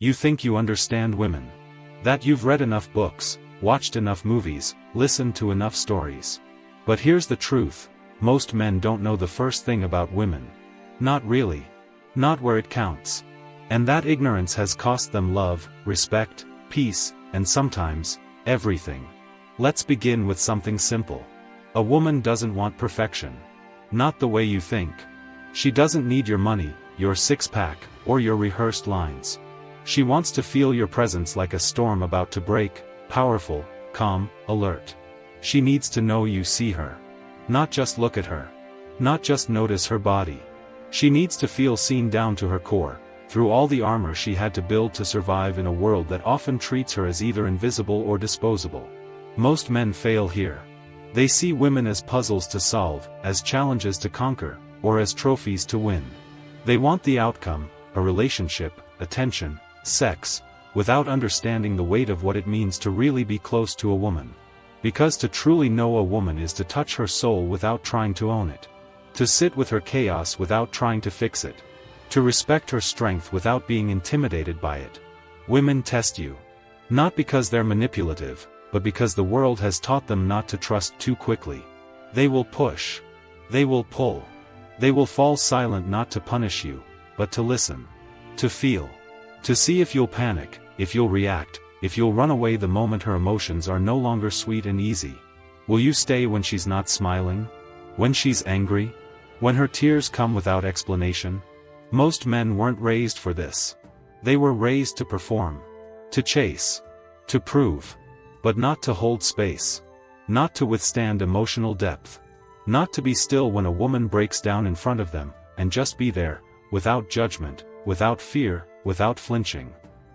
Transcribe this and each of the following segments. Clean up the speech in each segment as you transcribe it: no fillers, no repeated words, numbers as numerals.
You think you understand women. That you've read enough books, watched enough movies, listened to enough stories. But here's the truth, most men don't know the first thing about women. Not really. Not where it counts. And that ignorance has cost them love, respect, peace, and sometimes, everything. Let's begin with something simple. A woman doesn't want perfection. Not the way you think. She doesn't need your money, your six-pack, or your rehearsed lines. She wants to feel your presence like a storm about to break, powerful, calm, alert. She needs to know you see her. Not just look at her. Not just notice her body. She needs to feel seen down to her core, through all the armor she had to build to survive in a world that often treats her as either invisible or disposable. Most men fail here. They see women as puzzles to solve, as challenges to conquer, or as trophies to win. They want the outcome, a relationship, attention, sex, without understanding the weight of what it means to really be close to a woman. Because to truly know a woman is to touch her soul without trying to own it. To sit with her chaos without trying to fix it. To respect her strength without being intimidated by it. Women test you. Not because they're manipulative, but because the world has taught them not to trust too quickly. They will push. They will pull. They will fall silent not to punish you, but to listen. To feel. To see if you'll panic, if you'll react, if you'll run away the moment her emotions are no longer sweet and easy. Will you stay when she's not smiling? When she's angry? When her tears come without explanation? Most men weren't raised for this. They were raised to perform. To chase. To prove. But not to hold space. Not to withstand emotional depth. Not to be still when a woman breaks down in front of them, and just be there, without judgment, without fear, without flinching.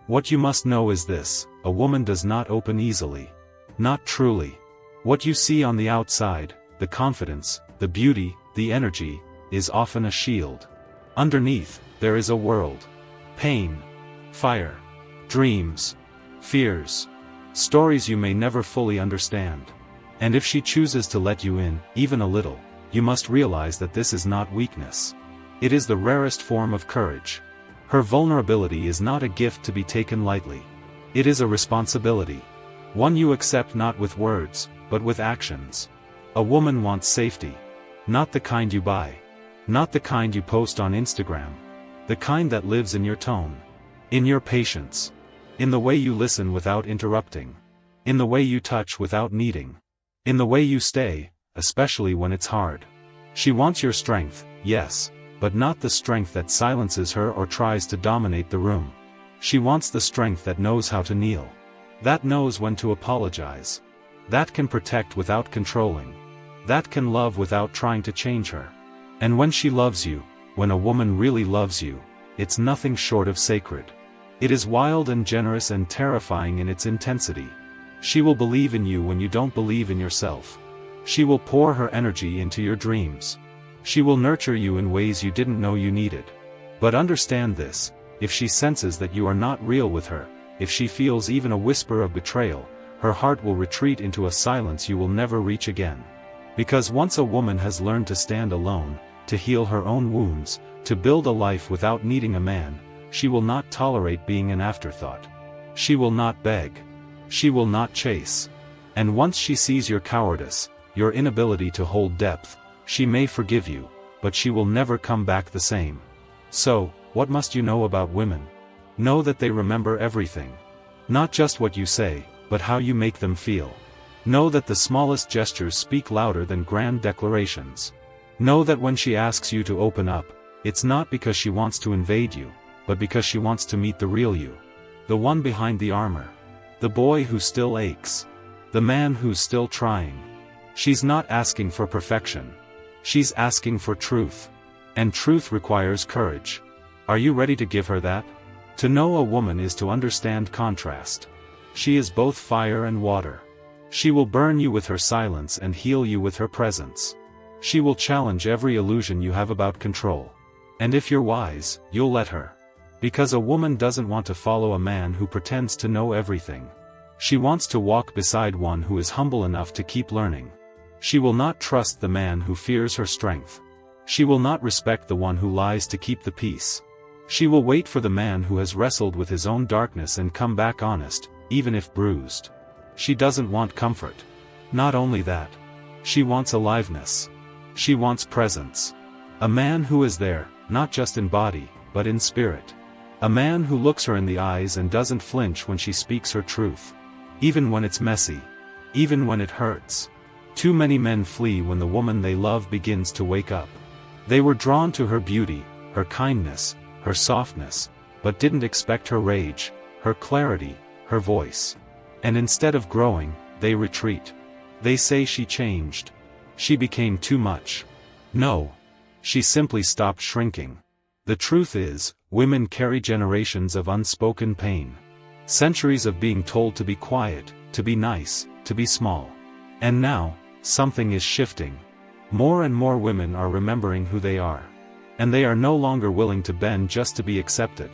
What you must know is this, a woman does not open easily. Not truly. What you see on the outside, the confidence, the beauty, the energy, is often a shield. Underneath, there is a world. Pain. Fire. Dreams. Fears. Stories you may never fully understand. And if she chooses to let you in, even a little, you must realize that this is not weakness. It is the rarest form of courage. Her vulnerability is not a gift to be taken lightly. It is a responsibility. One you accept not with words, but with actions. A woman wants safety. Not the kind you buy. Not the kind you post on Instagram. The kind that lives in your tone. In your patience. In the way you listen without interrupting. In the way you touch without needing. In the way you stay, especially when it's hard. She wants your strength, yes, but not the strength that silences her or tries to dominate the room. She wants the strength that knows how to kneel. That knows when to apologize. That can protect without controlling. That can love without trying to change her. And when she loves you, when a woman really loves you, it's nothing short of sacred. It is wild and generous and terrifying in its intensity. She will believe in you when you don't believe in yourself. She will pour her energy into your dreams. She will nurture you in ways you didn't know you needed. But understand this, if she senses that you are not real with her, if she feels even a whisper of betrayal, her heart will retreat into a silence you will never reach again. Because once a woman has learned to stand alone, to heal her own wounds, to build a life without needing a man, she will not tolerate being an afterthought. She will not beg. She will not chase. And once she sees your cowardice, your inability to hold depth, she may forgive you, but she will never come back the same. So, what must you know about women? Know that they remember everything. Not just what you say, but how you make them feel. Know that the smallest gestures speak louder than grand declarations. Know that when she asks you to open up, it's not because she wants to invade you, but because she wants to meet the real you. The one behind the armor. The boy who still aches. The man who's still trying. She's not asking for perfection. She's asking for truth. And truth requires courage. Are you ready to give her that? To know a woman is to understand contrast. She is both fire and water. She will burn you with her silence and heal you with her presence. She will challenge every illusion you have about control. And if you're wise, you'll let her. Because a woman doesn't want to follow a man who pretends to know everything. She wants to walk beside one who is humble enough to keep learning. She will not trust the man who fears her strength. She will not respect the one who lies to keep the peace. She will wait for the man who has wrestled with his own darkness and come back honest, even if bruised. She doesn't want comfort. Not only that. She wants aliveness. She wants presence. A man who is there, not just in body, but in spirit. A man who looks her in the eyes and doesn't flinch when she speaks her truth. Even when it's messy. Even when it hurts. Too many men flee when the woman they love begins to wake up. They were drawn to her beauty, her kindness, her softness, but didn't expect her rage, her clarity, her voice. And instead of growing, they retreat. They say she changed. She became too much. No. She simply stopped shrinking. The truth is, women carry generations of unspoken pain. Centuries of being told to be quiet, to be nice, to be small. And now, something is shifting. More and more women are remembering who they are. And they are no longer willing to bend just to be accepted.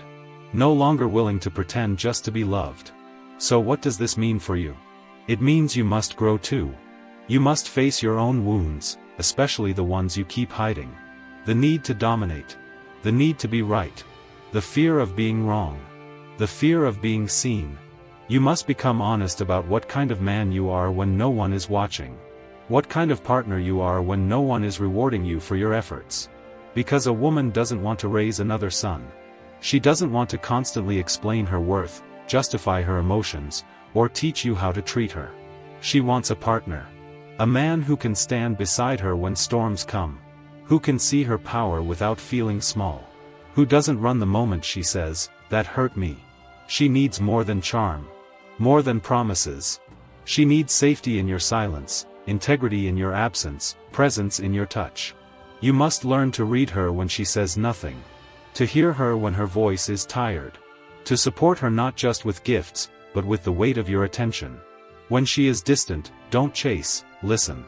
No longer willing to pretend just to be loved. So what does this mean for you? It means you must grow too. You must face your own wounds, especially the ones you keep hiding. The need to dominate. The need to be right. The fear of being wrong. The fear of being seen. You must become honest about what kind of man you are when no one is watching. What kind of partner you are when no one is rewarding you for your efforts. Because a woman doesn't want to raise another son. She doesn't want to constantly explain her worth, justify her emotions, or teach you how to treat her. She wants a partner. A man who can stand beside her when storms come. Who can see her power without feeling small. Who doesn't run the moment she says, "That hurt me." She needs more than charm. More than promises. She needs safety in your silence, integrity in your absence, presence in your touch. You must learn to read her when she says nothing. To hear her when her voice is tired. To support her not just with gifts, but with the weight of your attention. When she is distant, don't chase, listen.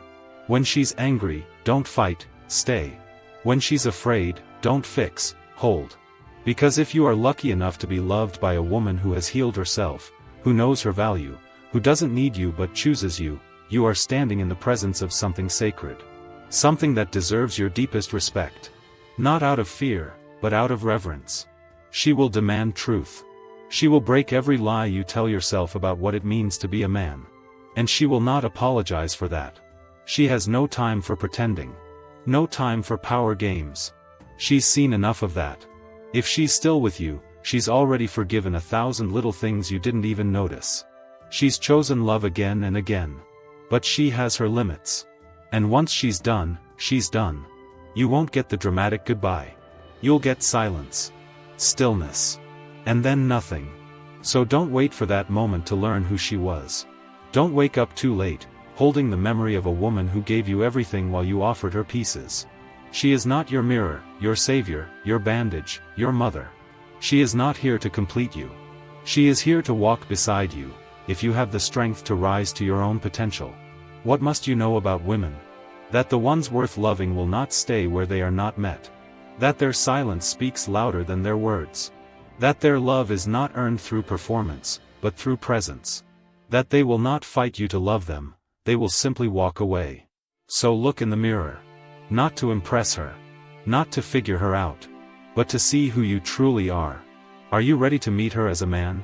When she's angry, don't fight, stay. When she's afraid, don't fix, hold. Because if you are lucky enough to be loved by a woman who has healed herself, who knows her value, who doesn't need you but chooses you, you are standing in the presence of something sacred. Something that deserves your deepest respect. Not out of fear, but out of reverence. She will demand truth. She will break every lie you tell yourself about what it means to be a man. And she will not apologize for that. She has no time for pretending. No time for power games. She's seen enough of that. If she's still with you, she's already forgiven 1,000 little things you didn't even notice. She's chosen love again and again. But she has her limits. And once she's done, she's done. You won't get the dramatic goodbye. You'll get silence. Stillness. And then nothing. So don't wait for that moment to learn who she was. Don't wake up too late, holding the memory of a woman who gave you everything while you offered her pieces. She is not your mirror, your savior, your bandage, your mother. She is not here to complete you. She is here to walk beside you, if you have the strength to rise to your own potential. What must you know about women? That the ones worth loving will not stay where they are not met. That their silence speaks louder than their words. That their love is not earned through performance, but through presence. That they will not fight you to love them, they will simply walk away. So look in the mirror. Not to impress her. Not to figure her out. But to see who you truly are. Are you ready to meet her as a man?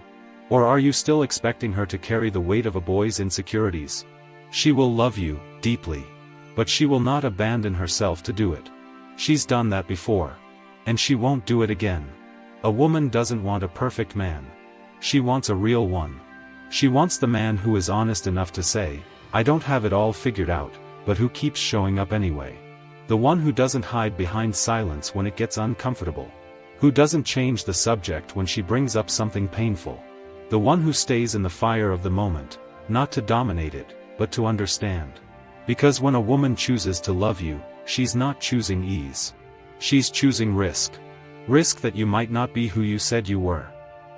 Or are you still expecting her to carry the weight of a boy's insecurities? She will love you, deeply. But she will not abandon herself to do it. She's done that before. And she won't do it again. A woman doesn't want a perfect man. She wants a real one. She wants the man who is honest enough to say, "I don't have it all figured out," but who keeps showing up anyway. The one who doesn't hide behind silence when it gets uncomfortable. Who doesn't change the subject when she brings up something painful. The one who stays in the fire of the moment, not to dominate it, but to understand. Because when a woman chooses to love you, she's not choosing ease. She's choosing risk. Risk that you might not be who you said you were.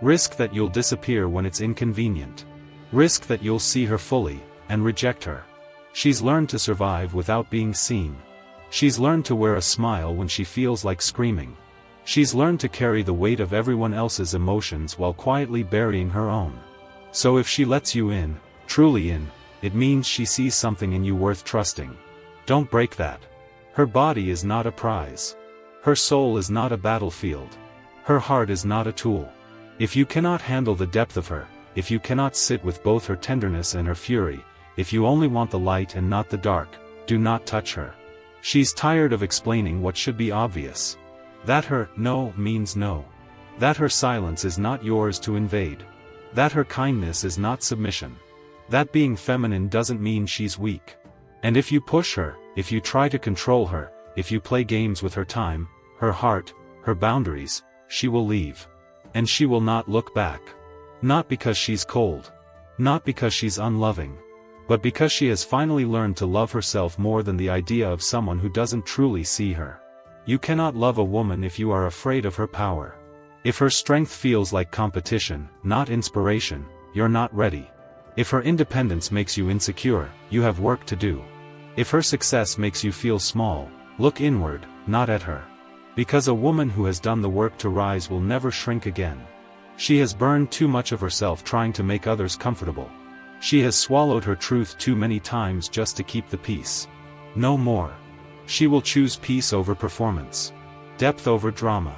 Risk that you'll disappear when it's inconvenient. Risk that you'll see her fully, and reject her. She's learned to survive without being seen. She's learned to wear a smile when she feels like screaming. She's learned to carry the weight of everyone else's emotions while quietly burying her own. So if she lets you in, truly in, it means she sees something in you worth trusting. Don't break that. Her body is not a prize. Her soul is not a battlefield. Her heart is not a tool. If you cannot handle the depth of her, if you cannot sit with both her tenderness and her fury, if you only want the light and not the dark, do not touch her. She's tired of explaining what should be obvious. That her no means no. That her silence is not yours to invade. That her kindness is not submission. That being feminine doesn't mean she's weak. And if you push her, if you try to control her, if you play games with her time, her heart, her boundaries, she will leave. And she will not look back. Not because she's cold. Not because she's unloving. But because she has finally learned to love herself more than the idea of someone who doesn't truly see her. You cannot love a woman if you are afraid of her power. If her strength feels like competition, not inspiration, you're not ready. If her independence makes you insecure, you have work to do. If her success makes you feel small, look inward, not at her. Because a woman who has done the work to rise will never shrink again. She has burned too much of herself trying to make others comfortable. She has swallowed her truth too many times just to keep the peace. No more. She will choose peace over performance. Depth over drama.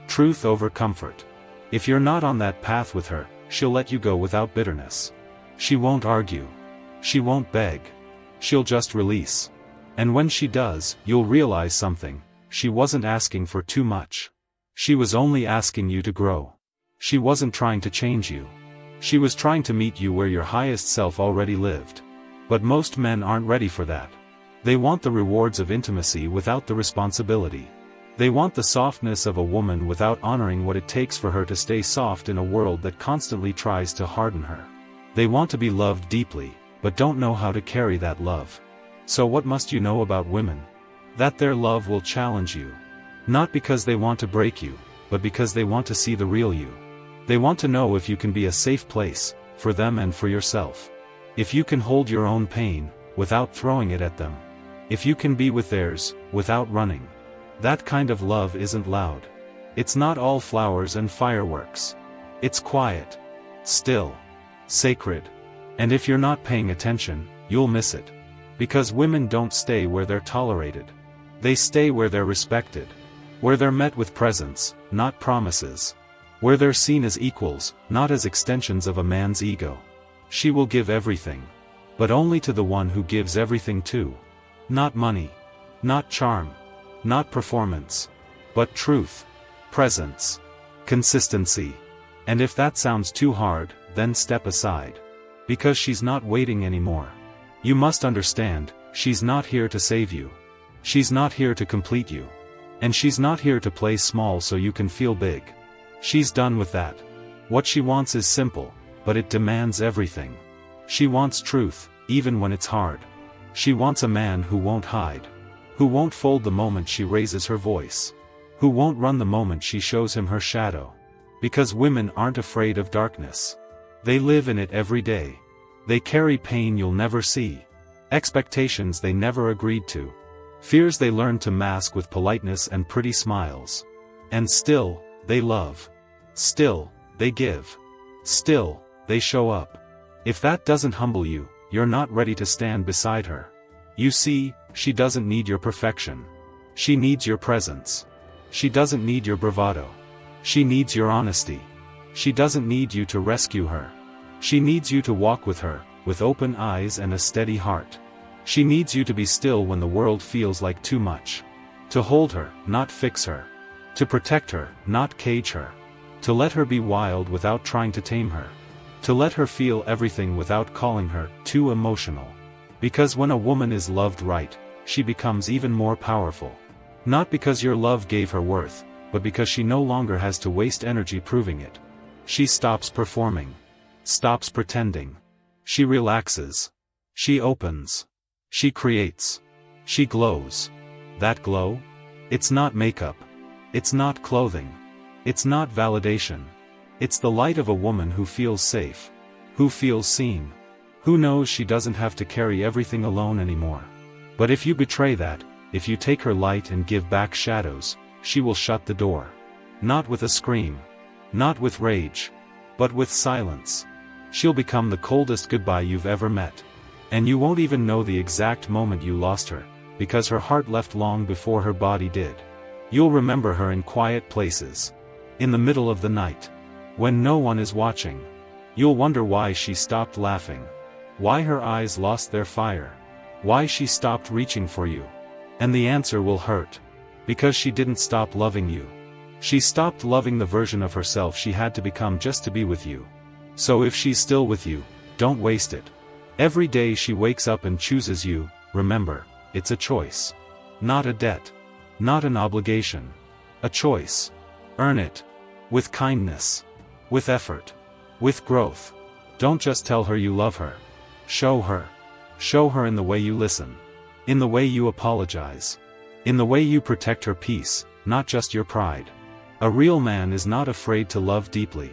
Truth over comfort. If you're not on that path with her, she'll let you go without bitterness. She won't argue. She won't beg. She'll just release. And when she does, you'll realize something. She wasn't asking for too much. She was only asking you to grow. She wasn't trying to change you. She was trying to meet you where your highest self already lived. But most men aren't ready for that. They want the rewards of intimacy without the responsibility. They want the softness of a woman without honoring what it takes for her to stay soft in a world that constantly tries to harden her. They want to be loved deeply, but don't know how to carry that love. So what must you know about women? That their love will challenge you. Not because they want to break you, but because they want to see the real you. They want to know if you can be a safe place, for them and for yourself. If you can hold your own pain, without throwing it at them. If you can be with theirs, without running. That kind of love isn't loud. It's not all flowers and fireworks. It's quiet. Still. Sacred. And if you're not paying attention, you'll miss it. Because women don't stay where they're tolerated. They stay where they're respected. Where they're met with presence, not promises. Where they're seen as equals, not as extensions of a man's ego. She will give everything. But only to the one who gives everything too. Not money. Not charm. Not performance. But truth. Presence. Consistency. And if that sounds too hard, then step aside. Because she's not waiting anymore. You must understand, she's not here to save you. She's not here to complete you. And she's not here to play small so you can feel big. She's done with that. What she wants is simple, but it demands everything. She wants truth, even when it's hard. She wants a man who won't hide. Who won't fold the moment she raises her voice. Who won't run the moment she shows him her shadow. Because women aren't afraid of darkness. They live in it every day. They carry pain you'll never see. Expectations they never agreed to. Fears they learned to mask with politeness and pretty smiles. And still, they love. Still, they give. Still, they show up. If that doesn't humble you, you're not ready to stand beside her. You see, she doesn't need your perfection. She needs your presence. She doesn't need your bravado. She needs your honesty. She doesn't need you to rescue her. She needs you to walk with her, with open eyes and a steady heart. She needs you to be still when the world feels like too much. To hold her, not fix her. To protect her, not cage her. To let her be wild without trying to tame her. To let her feel everything without calling her too emotional. Because when a woman is loved right, she becomes even more powerful. Not because your love gave her worth, but because she no longer has to waste energy proving it. She stops performing. Stops pretending. She relaxes. She opens. She creates. She glows. That glow? It's not makeup. It's not clothing. It's not validation. It's the light of a woman who feels safe. Who feels seen. Who knows she doesn't have to carry everything alone anymore. But if you betray that, if you take her light and give back shadows, she will shut the door. Not with a scream. Not with rage. But with silence. She'll become the coldest goodbye you've ever met. And you won't even know the exact moment you lost her, because her heart left long before her body did. You'll remember her in quiet places. In the middle of the night. When no one is watching. You'll wonder why she stopped laughing. Why her eyes lost their fire. Why she stopped reaching for you. And the answer will hurt. Because she didn't stop loving you. She stopped loving the version of herself she had to become just to be with you. So if she's still with you, don't waste it. Every day she wakes up and chooses you, remember, it's a choice. Not a debt. Not an obligation. A choice. Earn it. With kindness. With effort. With growth. Don't just tell her you love her. Show her. Show her in the way you listen. In the way you apologize. In the way you protect her peace, not just your pride. A real man is not afraid to love deeply.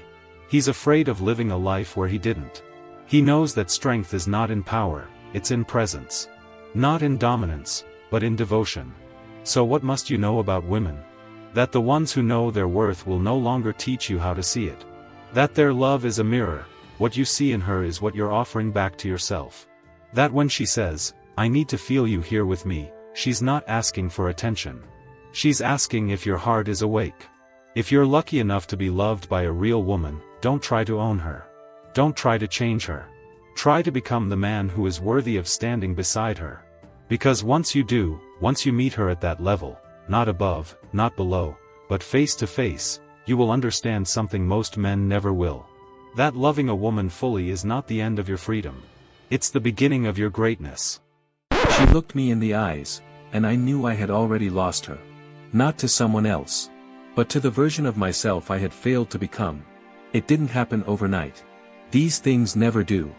He's afraid of living a life where he didn't. He knows that strength is not in power, it's in presence. Not in dominance, but in devotion. So what must you know about women? That the ones who know their worth will no longer teach you how to see it. That their love is a mirror, what you see in her is what you're offering back to yourself. That when she says, "I need to feel you here with me," she's not asking for attention. She's asking if your heart is awake. If you're lucky enough to be loved by a real woman, don't try to own her. Don't try to change her. Try to become the man who is worthy of standing beside her. Because once you do, once you meet her at that level, not above, not below, but face to face, you will understand something most men never will. That loving a woman fully is not the end of your freedom. It's the beginning of your greatness. She looked me in the eyes, and I knew I had already lost her. Not to someone else, but to the version of myself I had failed to become. It didn't happen overnight. These things never do.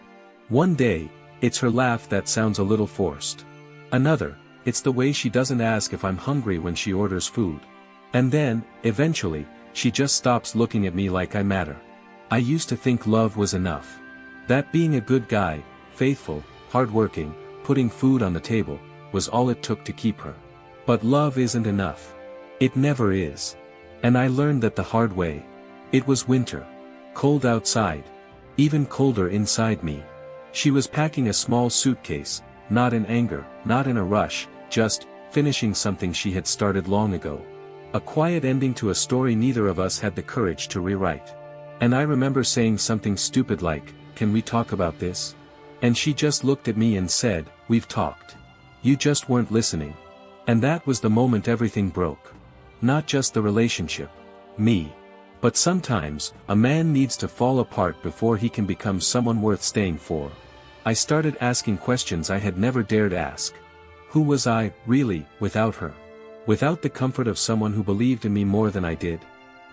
One day, it's her laugh that sounds a little forced. Another, it's the way she doesn't ask if I'm hungry when she orders food. And then, eventually, she just stops looking at me like I matter. I used to think love was enough. That being a good guy, faithful, hardworking, putting food on the table, was all it took to keep her. But love isn't enough. It never is. And I learned that the hard way. It was winter. Cold outside. Even colder inside me. She was packing a small suitcase, not in anger, not in a rush, just finishing something she had started long ago. A quiet ending to a story neither of us had the courage to rewrite. And I remember saying something stupid like, "Can we talk about this?" And she just looked at me and said, "We've talked. You just weren't listening." And that was the moment everything broke. Not just the relationship. Me. But sometimes, a man needs to fall apart before he can become someone worth staying for. I started asking questions I had never dared ask. Who was I, really, without her? Without the comfort of someone who believed in me more than I did?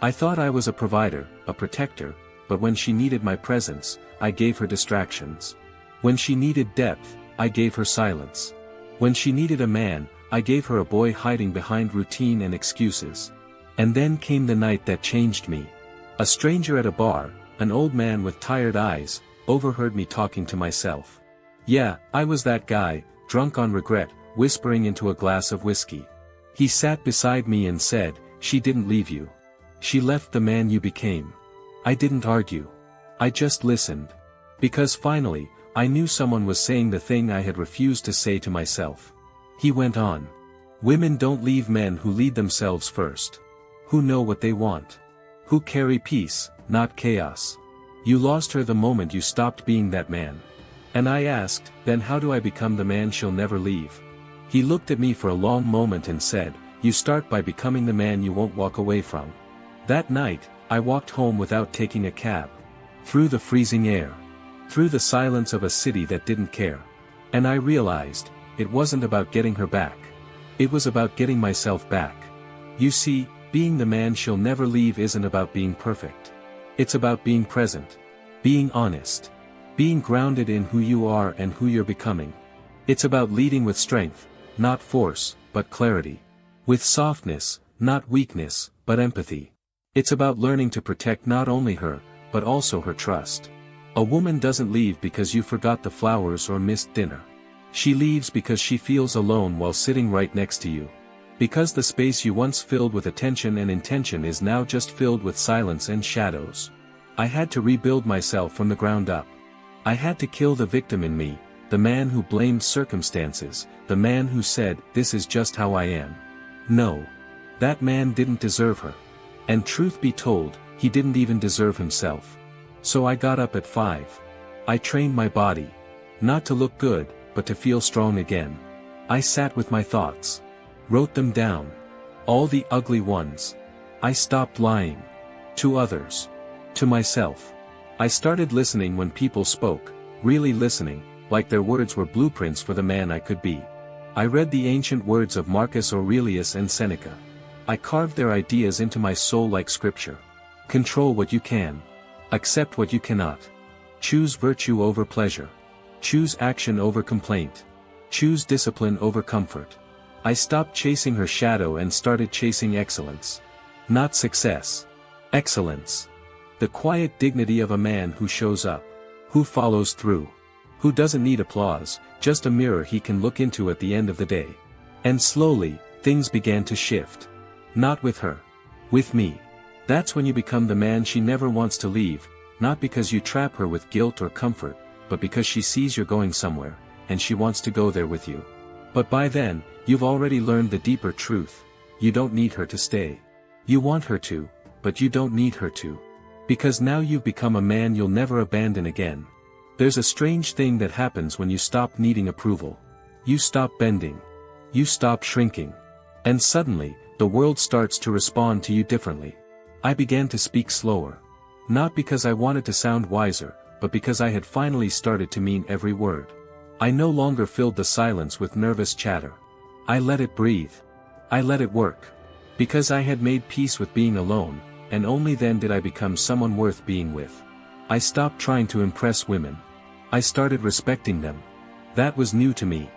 I thought I was a provider, a protector, but when she needed my presence, I gave her distractions. When she needed depth, I gave her silence. When she needed a man, I gave her a boy hiding behind routine and excuses. And then came the night that changed me. A stranger at a bar, an old man with tired eyes, overheard me talking to myself. Yeah, I was that guy, drunk on regret, whispering into a glass of whiskey. He sat beside me and said, "She didn't leave you. She left the man you became." I didn't argue. I just listened. Because finally, I knew someone was saying the thing I had refused to say to myself. He went on. Women don't leave men who lead themselves first. Who know what they want. Who carry peace, not chaos. You lost her the moment you stopped being that man. And I asked, then how do I become the man she'll never leave? He looked at me for a long moment and said, "You start by becoming the man you won't walk away from." That night, I walked home without taking a cab. Through the freezing air. Through the silence of a city that didn't care. And I realized, it wasn't about getting her back. It was about getting myself back. You see, being the man she'll never leave isn't about being perfect. It's about being present. Being honest. Being grounded in who you are and who you're becoming. It's about leading with strength, not force, but clarity. With softness, not weakness, but empathy. It's about learning to protect not only her, but also her trust. A woman doesn't leave because you forgot the flowers or missed dinner. She leaves because she feels alone while sitting right next to you. Because the space you once filled with attention and intention is now just filled with silence and shadows. I had to rebuild myself from the ground up. I had to kill the victim in me, the man who blamed circumstances, the man who said, "This is just how I am." No. That man didn't deserve her. And truth be told, he didn't even deserve himself. So I got up at 5. I trained my body. Not to look good, but to feel strong again. I sat with my thoughts. Wrote them down. All the ugly ones. I stopped lying. To others. To myself. I started listening when people spoke, really listening, like their words were blueprints for the man I could be. I read the ancient words of Marcus Aurelius and Seneca. I carved their ideas into my soul like scripture. Control what you can. Accept what you cannot. Choose virtue over pleasure. Choose action over complaint. Choose discipline over comfort. I stopped chasing her shadow and started chasing excellence. Not success. Excellence. The quiet dignity of a man who shows up. Who follows through. Who doesn't need applause, just a mirror he can look into at the end of the day. And slowly, things began to shift. Not with her. With me. That's when you become the man she never wants to leave, not because you trap her with guilt or comfort, but because she sees you're going somewhere, and she wants to go there with you. But by then, you've already learned the deeper truth. You don't need her to stay. You want her to, but you don't need her to. Because now you've become a man you'll never abandon again. There's a strange thing that happens when you stop needing approval. You stop bending. You stop shrinking. And suddenly, the world starts to respond to you differently. I began to speak slower. Not because I wanted to sound wiser, but because I had finally started to mean every word. I no longer filled the silence with nervous chatter. I let it breathe. I let it work. Because I had made peace with being alone, and only then did I become someone worth being with. I stopped trying to impress women. I started respecting them. That was new to me.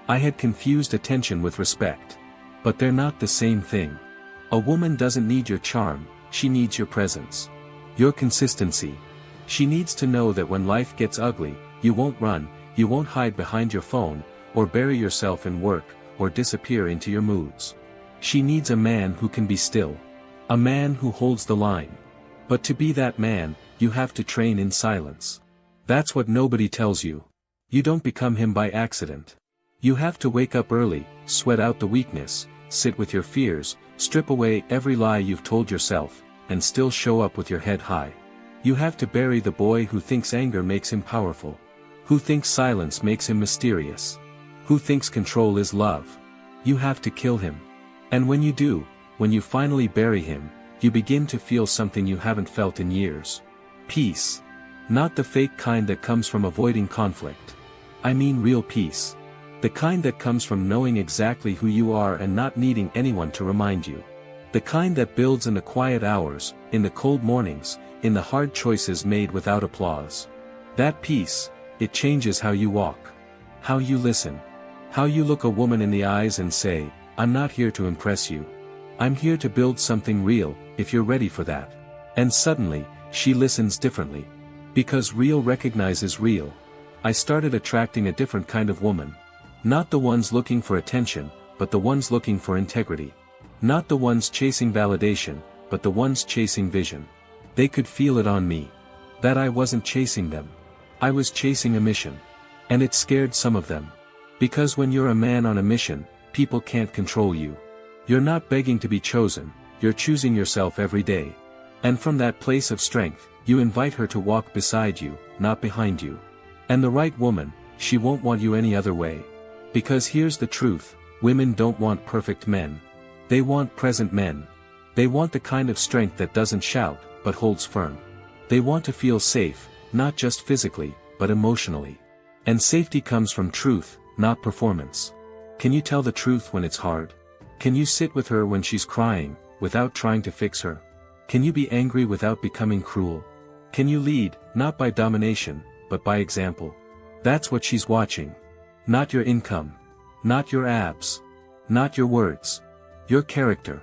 I had confused attention with respect. But they're not the same thing. A woman doesn't need your charm, she needs your presence. Your consistency. She needs to know that when life gets ugly, you won't run, you won't hide behind your phone, or bury yourself in work, or disappear into your moods. She needs a man who can be still. A man who holds the line. But to be that man, you have to train in silence. That's what nobody tells you. You don't become him by accident. You have to wake up early, sweat out the weakness, sit with your fears, strip away every lie you've told yourself, and still show up with your head high. You have to bury the boy who thinks anger makes him powerful. Who thinks silence makes him mysterious. Who thinks control is love. You have to kill him. And when you do, when you finally bury him, you begin to feel something you haven't felt in years. Peace. Not the fake kind that comes from avoiding conflict. I mean real peace. The kind that comes from knowing exactly who you are and not needing anyone to remind you. The kind that builds in the quiet hours, in the cold mornings, in the hard choices made without applause. That peace, it changes how you walk. How you listen. How you look a woman in the eyes and say, I'm not here to impress you. I'm here to build something real, if you're ready for that. And suddenly, she listens differently. Because real recognizes real. I started attracting a different kind of woman. Not the ones looking for attention, but the ones looking for integrity. Not the ones chasing validation, but the ones chasing vision. They could feel it on me. That I wasn't chasing them. I was chasing a mission. And it scared some of them. Because when you're a man on a mission, people can't control you. You're not begging to be chosen, you're choosing yourself every day. And from that place of strength, you invite her to walk beside you, not behind you. And the right woman, she won't want you any other way. Because here's the truth, women don't want perfect men. They want present men. They want the kind of strength that doesn't shout, but holds firm. They want to feel safe, not just physically, but emotionally. And safety comes from truth, not performance. Can you tell the truth when it's hard? Can you sit with her when she's crying, without trying to fix her? Can you be angry without becoming cruel? Can you lead, not by domination, but by example? That's what she's watching. Not your income. Not your abs. Not your words. Your character.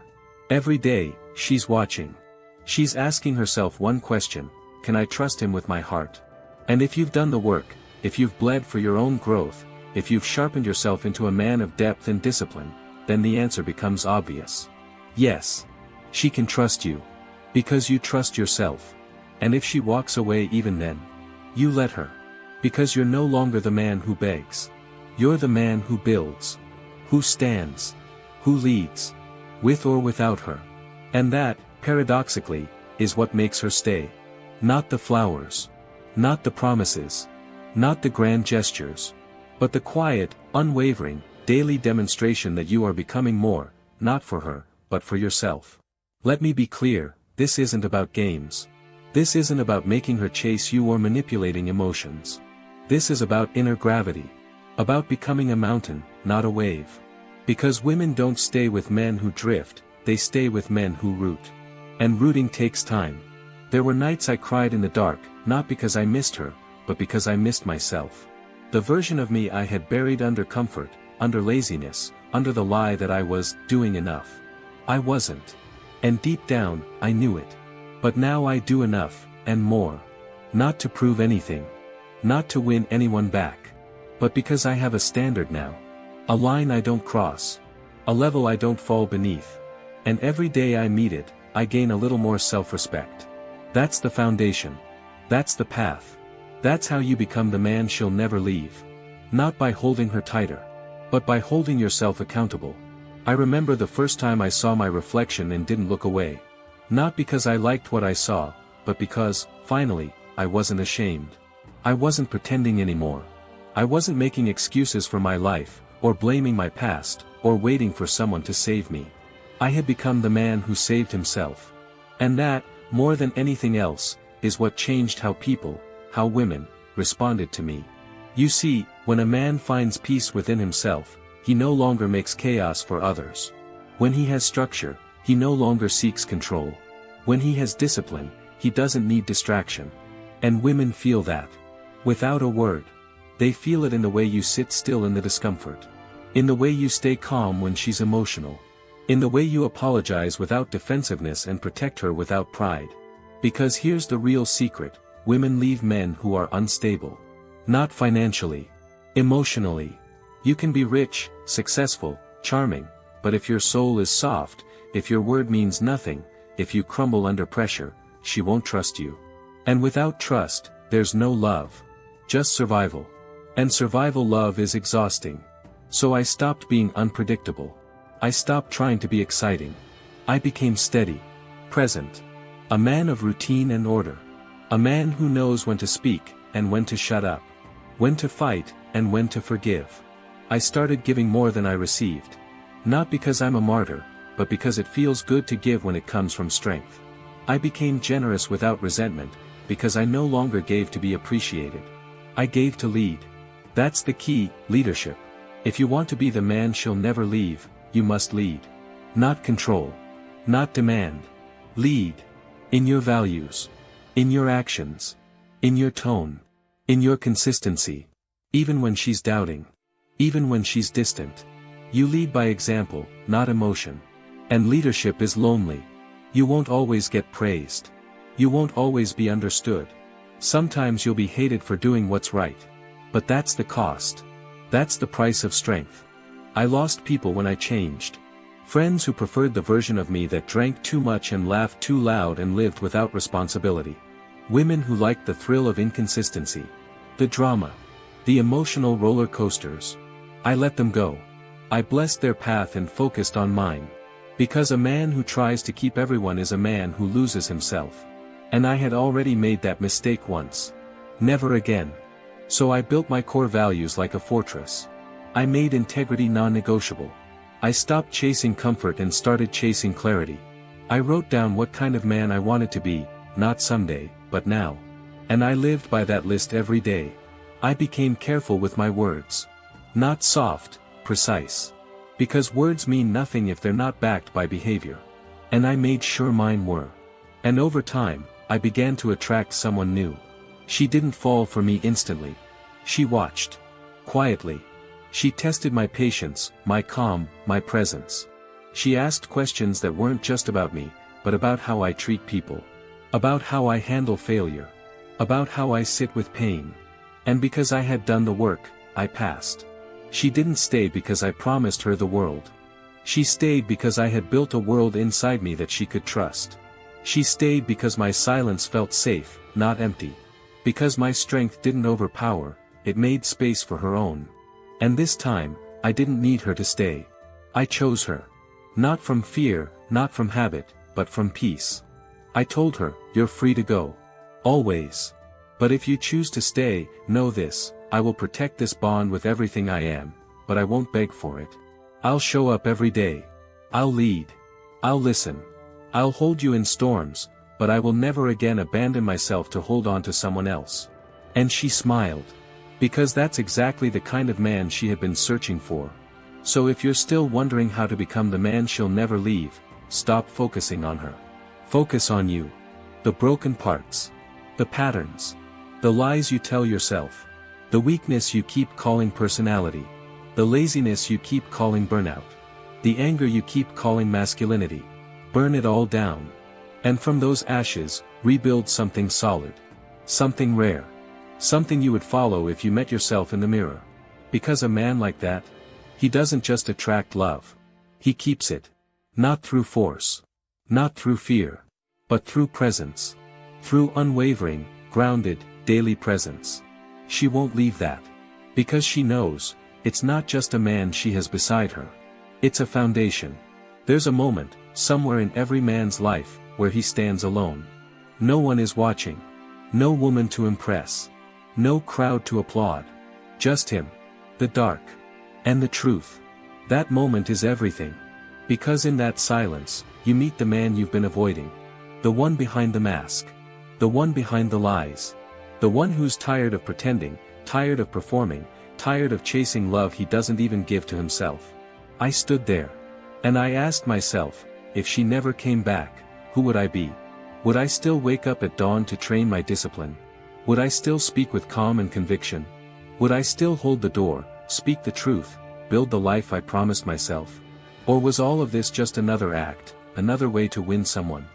Every day, she's watching. She's asking herself one question, can I trust him with my heart? And if you've done the work, if you've bled for your own growth, if you've sharpened yourself into a man of depth and discipline, then the answer becomes obvious. Yes. She can trust you. Because you trust yourself. And if she walks away even then, you let her. Because you're no longer the man who begs. You're the man who builds. Who stands. Who leads. With or without her. And that, paradoxically, is what makes her stay. Not the flowers. Not the promises. Not the grand gestures. But the quiet, unwavering, daily demonstration that you are becoming more, not for her, but for yourself. Let me be clear, this isn't about games. This isn't about making her chase you or manipulating emotions. This is about inner gravity. About becoming a mountain, not a wave. Because women don't stay with men who drift, they stay with men who root. And rooting takes time. There were nights I cried in the dark, not because I missed her, but because I missed myself. The version of me I had buried under comfort, under laziness, under the lie that I was doing enough. I wasn't. And deep down, I knew it. But now I do enough, and more. Not to prove anything. Not to win anyone back. But because I have a standard now. A line I don't cross. A level I don't fall beneath. And every day I meet it, I gain a little more self-respect. That's the foundation. That's the path. That's how you become the man she'll never leave. Not by holding her tighter. But by holding yourself accountable. I remember the first time I saw my reflection and didn't look away. Not because I liked what I saw, but because, finally, I wasn't ashamed. I wasn't pretending anymore. I wasn't making excuses for my life, or blaming my past, or waiting for someone to save me. I had become the man who saved himself. And that, more than anything else, is what changed how people, how women, responded to me. You see, when a man finds peace within himself, he no longer makes chaos for others. When he has structure, he no longer seeks control. When he has discipline, he doesn't need distraction. And women feel that. Without a word. They feel it in the way you sit still in the discomfort. In the way you stay calm when she's emotional. In the way you apologize without defensiveness and protect her without pride. Because here's the real secret, women leave men who are unstable. Not financially. Emotionally. You can be rich, successful, charming, but if your soul is soft, if your word means nothing, if you crumble under pressure, she won't trust you. And without trust, there's no love. Just survival. And survival love is exhausting. So I stopped being unpredictable. I stopped trying to be exciting. I became steady. Present. A man of routine and order. A man who knows when to speak, and when to shut up. When to fight, and when to forgive. I started giving more than I received. Not because I'm a martyr, but because it feels good to give when it comes from strength. I became generous without resentment, because I no longer gave to be appreciated. I gave to lead. That's the key, leadership. If you want to be the man she'll never leave, you must lead. Not control. Not demand. Lead. In your values. In your actions. In your tone. In your consistency. Even when she's doubting. Even when she's distant. You lead by example, not emotion. And leadership is lonely. You won't always get praised. You won't always be understood. Sometimes you'll be hated for doing what's right. But that's the cost. That's the price of strength. I lost people when I changed. Friends who preferred the version of me that drank too much and laughed too loud and lived without responsibility. Women who liked the thrill of inconsistency. The drama. The emotional roller coasters. I let them go. I blessed their path and focused on mine. Because a man who tries to keep everyone is a man who loses himself. And I had already made that mistake once. Never again. So I built my core values like a fortress. I made integrity non-negotiable. I stopped chasing comfort and started chasing clarity. I wrote down what kind of man I wanted to be, not someday, but now. And I lived by that list every day. I became careful with my words. Not soft, precise. Because words mean nothing if they're not backed by behavior. And I made sure mine were. And over time, I began to attract someone new. She didn't fall for me instantly. She watched. Quietly. She tested my patience, my calm, my presence. She asked questions that weren't just about me, but about how I treat people. About how I handle failure. About how I sit with pain. And because I had done the work, I passed. She didn't stay because I promised her the world. She stayed because I had built a world inside me that she could trust. She stayed because my silence felt safe, not empty. Because my strength didn't overpower, it made space for her own. And this time, I didn't need her to stay. I chose her. Not from fear, not from habit, but from peace. I told her, "You're free to go. Always. But if you choose to stay, know this, I will protect this bond with everything I am, but I won't beg for it. I'll show up every day. I'll lead. I'll listen. I'll hold you in storms, but I will never again abandon myself to hold on to someone else." And she smiled. Because that's exactly the kind of man she had been searching for. So if you're still wondering how to become the man she'll never leave, stop focusing on her. Focus on you. The broken parts. The patterns. The lies you tell yourself. The weakness you keep calling personality. The laziness you keep calling burnout. The anger you keep calling masculinity. Burn it all down. And from those ashes, rebuild something solid. Something rare. Something you would follow if you met yourself in the mirror. Because a man like that, he doesn't just attract love. He keeps it. Not through force. Not through fear. But through presence. Through unwavering, grounded, daily presence. She won't leave that. Because she knows, it's not just a man she has beside her. It's a foundation. There's a moment, somewhere in every man's life, where he stands alone. No one is watching. No woman to impress. No crowd to applaud. Just him. The dark. And the truth. That moment is everything. Because in that silence, you meet the man you've been avoiding. The one behind the mask. The one behind the lies. The one who's tired of pretending, tired of performing, tired of chasing love he doesn't even give to himself. I stood there. And I asked myself, if she never came back, who would I be? Would I still wake up at dawn to train my discipline? Would I still speak with calm and conviction? Would I still hold the door, speak the truth, build the life I promised myself? Or was all of this just another act, another way to win someone?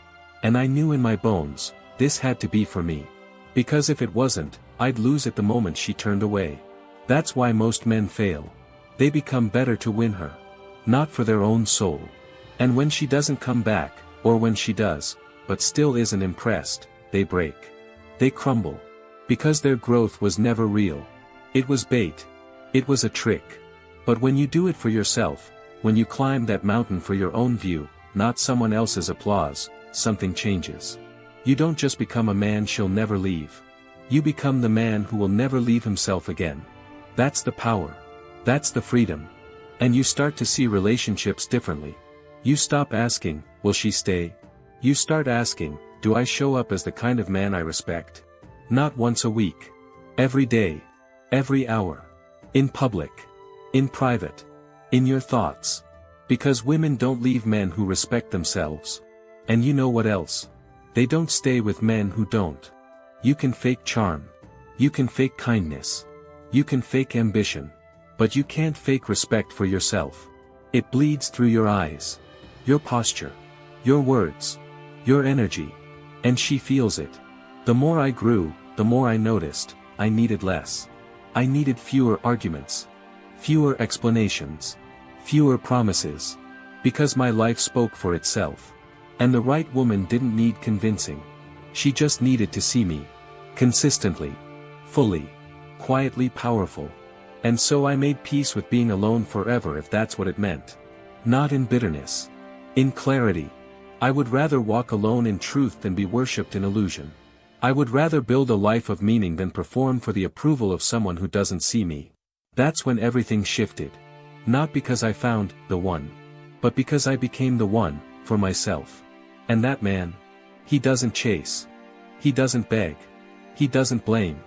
And I knew in my bones, this had to be for me. Because if it wasn't, I'd lose at the moment she turned away. That's why most men fail. They become better to win her. Not for their own soul. And when she doesn't come back, or when she does, but still isn't impressed, they break. They crumble. Because their growth was never real. It was bait. It was a trick. But when you do it for yourself, when you climb that mountain for your own view, not someone else's applause, something changes. You don't just become a man she'll never leave. You become the man who will never leave himself again. That's the power. That's the freedom. And you start to see relationships differently. You stop asking, will she stay? You start asking, do I show up as the kind of man I respect? Not once a week. Every day. Every hour. In public. In private. In your thoughts. Because women don't leave men who respect themselves. And you know what else? They don't stay with men who don't. You can fake charm. You can fake kindness. You can fake ambition. But you can't fake respect for yourself. It bleeds through your eyes. Your posture. Your words. Your energy. And she feels it. The more I grew, the more I noticed, I needed less. I needed fewer arguments. Fewer explanations. Fewer promises. Because my life spoke for itself. And the right woman didn't need convincing. She just needed to see me. Consistently. Fully. Quietly powerful. And so I made peace with being alone forever if that's what it meant. Not in bitterness. In clarity. I would rather walk alone in truth than be worshipped in illusion. I would rather build a life of meaning than perform for the approval of someone who doesn't see me. That's when everything shifted. Not because I found the one. But because I became the one, for myself. And that man. He doesn't chase. He doesn't beg. He doesn't blame.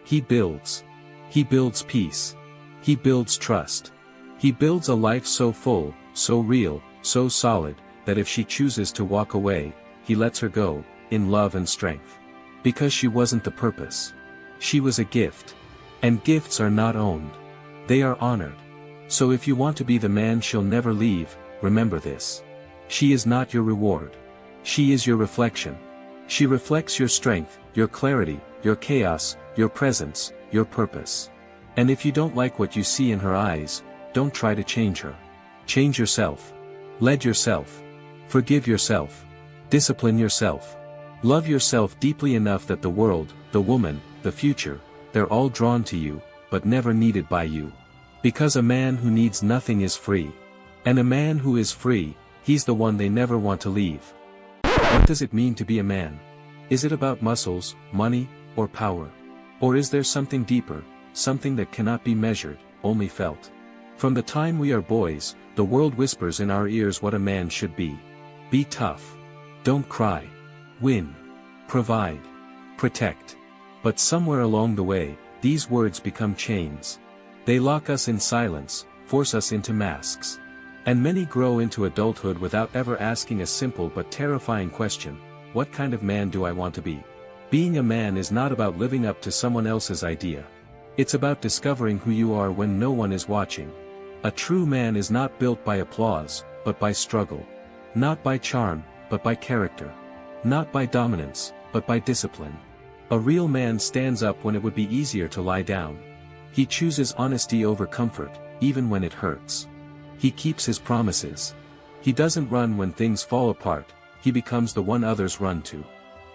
He builds. He builds peace. He builds trust. He builds a life so full, so real, so solid, that if she chooses to walk away, he lets her go, in love and strength. Because she wasn't the purpose. She was a gift. And gifts are not owned. They are honored. So if you want to be the man she'll never leave, remember this. She is not your reward. She is your reflection. She reflects your strength, your clarity, your chaos, your presence, your purpose. And if you don't like what you see in her eyes, don't try to change her. Change yourself. Lead yourself. Forgive yourself. Discipline yourself. Love yourself deeply enough that the world, the woman, the future, they're all drawn to you, but never needed by you. Because a man who needs nothing is free. And a man who is free, he's the one they never want to leave. What does it mean to be a man? Is it about muscles, money, or power? Or is there something deeper, something that cannot be measured, only felt? From the time we are boys, the world whispers in our ears what a man should be. Be tough. Don't cry. Win. Provide. Protect. But somewhere along the way, these words become chains. They lock us in silence, force us into masks. And many grow into adulthood without ever asking a simple but terrifying question: what kind of man do I want to be? Being a man is not about living up to someone else's idea. It's about discovering who you are when no one is watching. A true man is not built by applause, but by struggle. Not by charm, but by character. Not by dominance, but by discipline. A real man stands up when it would be easier to lie down. He chooses honesty over comfort, even when it hurts. He keeps his promises. He doesn't run when things fall apart, he becomes the one others run to.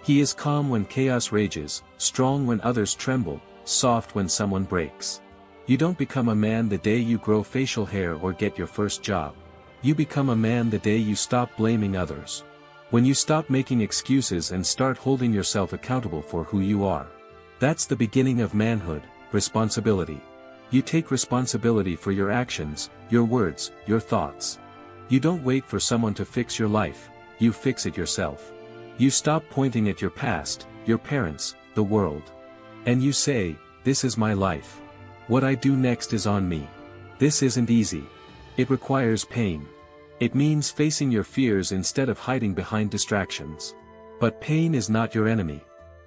He is calm when chaos rages, strong when others tremble, soft when someone breaks. You don't become a man the day you grow facial hair or get your first job. You become a man the day you stop blaming others. When you stop making excuses and start holding yourself accountable for who you are. That's the beginning of manhood, responsibility. You take responsibility for your actions, your words, your thoughts. You don't wait for someone to fix your life, you fix it yourself. You stop pointing at your past, your parents, the world. And you say, this is my life. What I do next is on me. This isn't easy. It requires pain. It means facing your fears instead of hiding behind distractions. But pain is not your enemy.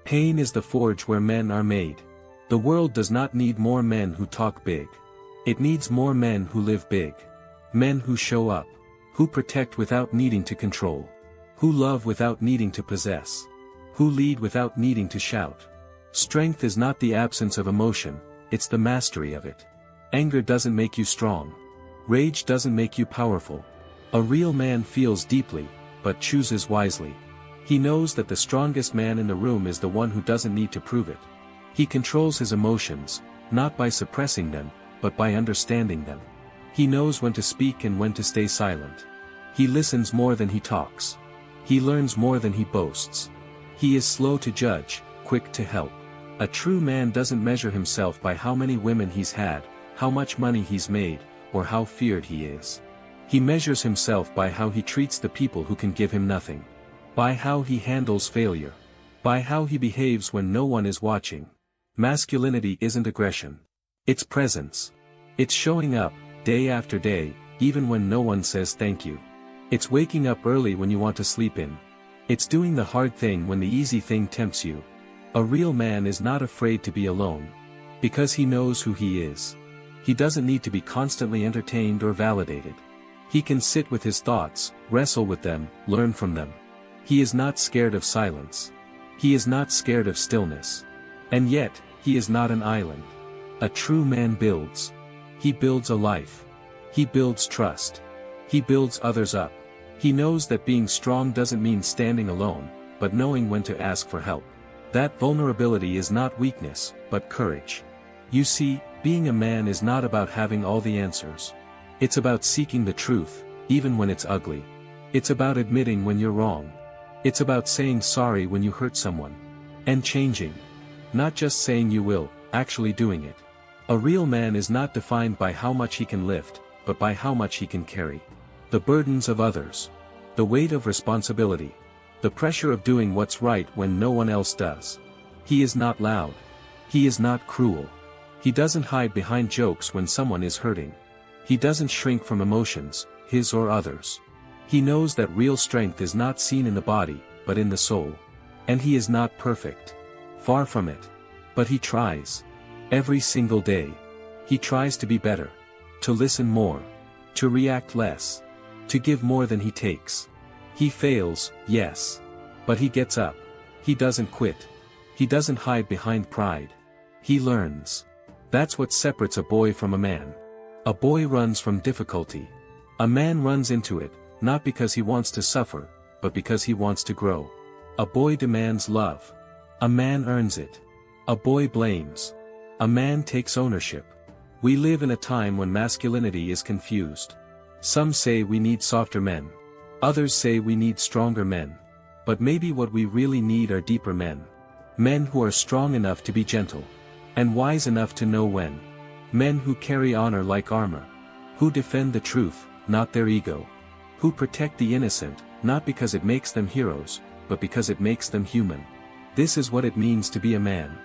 Pain is the forge where men are made. The world does not need more men who talk big. It needs more men who live big. Men who show up. Who protect without needing to control. Who love without needing to possess. Who lead without needing to shout. Strength is not the absence of emotion, it's the mastery of it. Anger doesn't make you strong. Rage doesn't make you powerful. A real man feels deeply, but chooses wisely. He knows that the strongest man in the room is the one who doesn't need to prove it. He controls his emotions, not by suppressing them, but by understanding them. He knows when to speak and when to stay silent. He listens more than he talks. He learns more than he boasts. He is slow to judge, quick to help. A true man doesn't measure himself by how many women he's had, how much money he's made, or how feared he is. He measures himself by how he treats the people who can give him nothing. By how he handles failure. By how he behaves when no one is watching. Masculinity isn't aggression. It's presence. It's showing up, day after day, even when no one says thank you. It's waking up early when you want to sleep in. It's doing the hard thing when the easy thing tempts you. A real man is not afraid to be alone. Because he knows who he is. He doesn't need to be constantly entertained or validated. He can sit with his thoughts, wrestle with them, learn from them. He is not scared of silence. He is not scared of stillness. And yet, he is not an island. A true man builds. He builds a life. He builds trust. He builds others up. He knows that being strong doesn't mean standing alone, but knowing when to ask for help. That vulnerability is not weakness, but courage. You see, being a man is not about having all the answers. It's about seeking the truth, even when it's ugly. It's about admitting when you're wrong. It's about saying sorry when you hurt someone. And changing. Not just saying you will, actually doing it. A real man is not defined by how much he can lift, but by how much he can carry. The burdens of others. The weight of responsibility. The pressure of doing what's right when no one else does. He is not loud. He is not cruel. He doesn't hide behind jokes when someone is hurting. He doesn't shrink from emotions, his or others. He knows that real strength is not seen in the body, but in the soul. And he is not perfect. Far from it. But he tries. Every single day. He tries to be better. To listen more. To react less. To give more than he takes. He fails, yes. But he gets up. He doesn't quit. He doesn't hide behind pride. He learns. That's what separates a boy from a man. A boy runs from difficulty. A man runs into it, not because he wants to suffer, but because he wants to grow. A boy demands love. A man earns it. A boy blames. A man takes ownership. We live in a time when masculinity is confused. Some say we need softer men. Others say we need stronger men. But maybe what we really need are deeper men. Men who are strong enough to be gentle. And wise enough to know when. Men who carry honor like armor. Who defend the truth, not their ego. Who protect the innocent, not because it makes them heroes, but because it makes them human. This is what it means to be a man.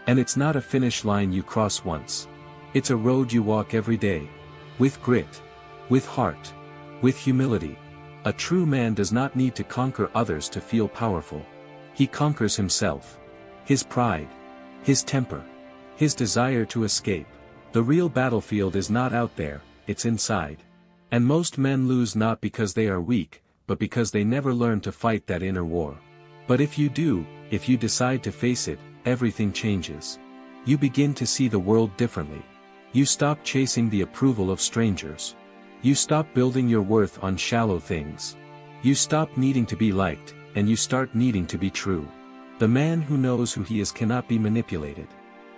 And it's not a finish line you cross once. It's a road you walk every day. With grit. With heart. With humility. A true man does not need to conquer others to feel powerful. He conquers himself. His pride. His temper. His desire to escape. The real battlefield is not out there, it's inside. And most men lose not because they are weak, but because they never learn to fight that inner war. But if you do, if you decide to face it, everything changes. You begin to see the world differently. You stop chasing the approval of strangers. You stop building your worth on shallow things. You stop needing to be liked, and you start needing to be true. The man who knows who he is cannot be manipulated.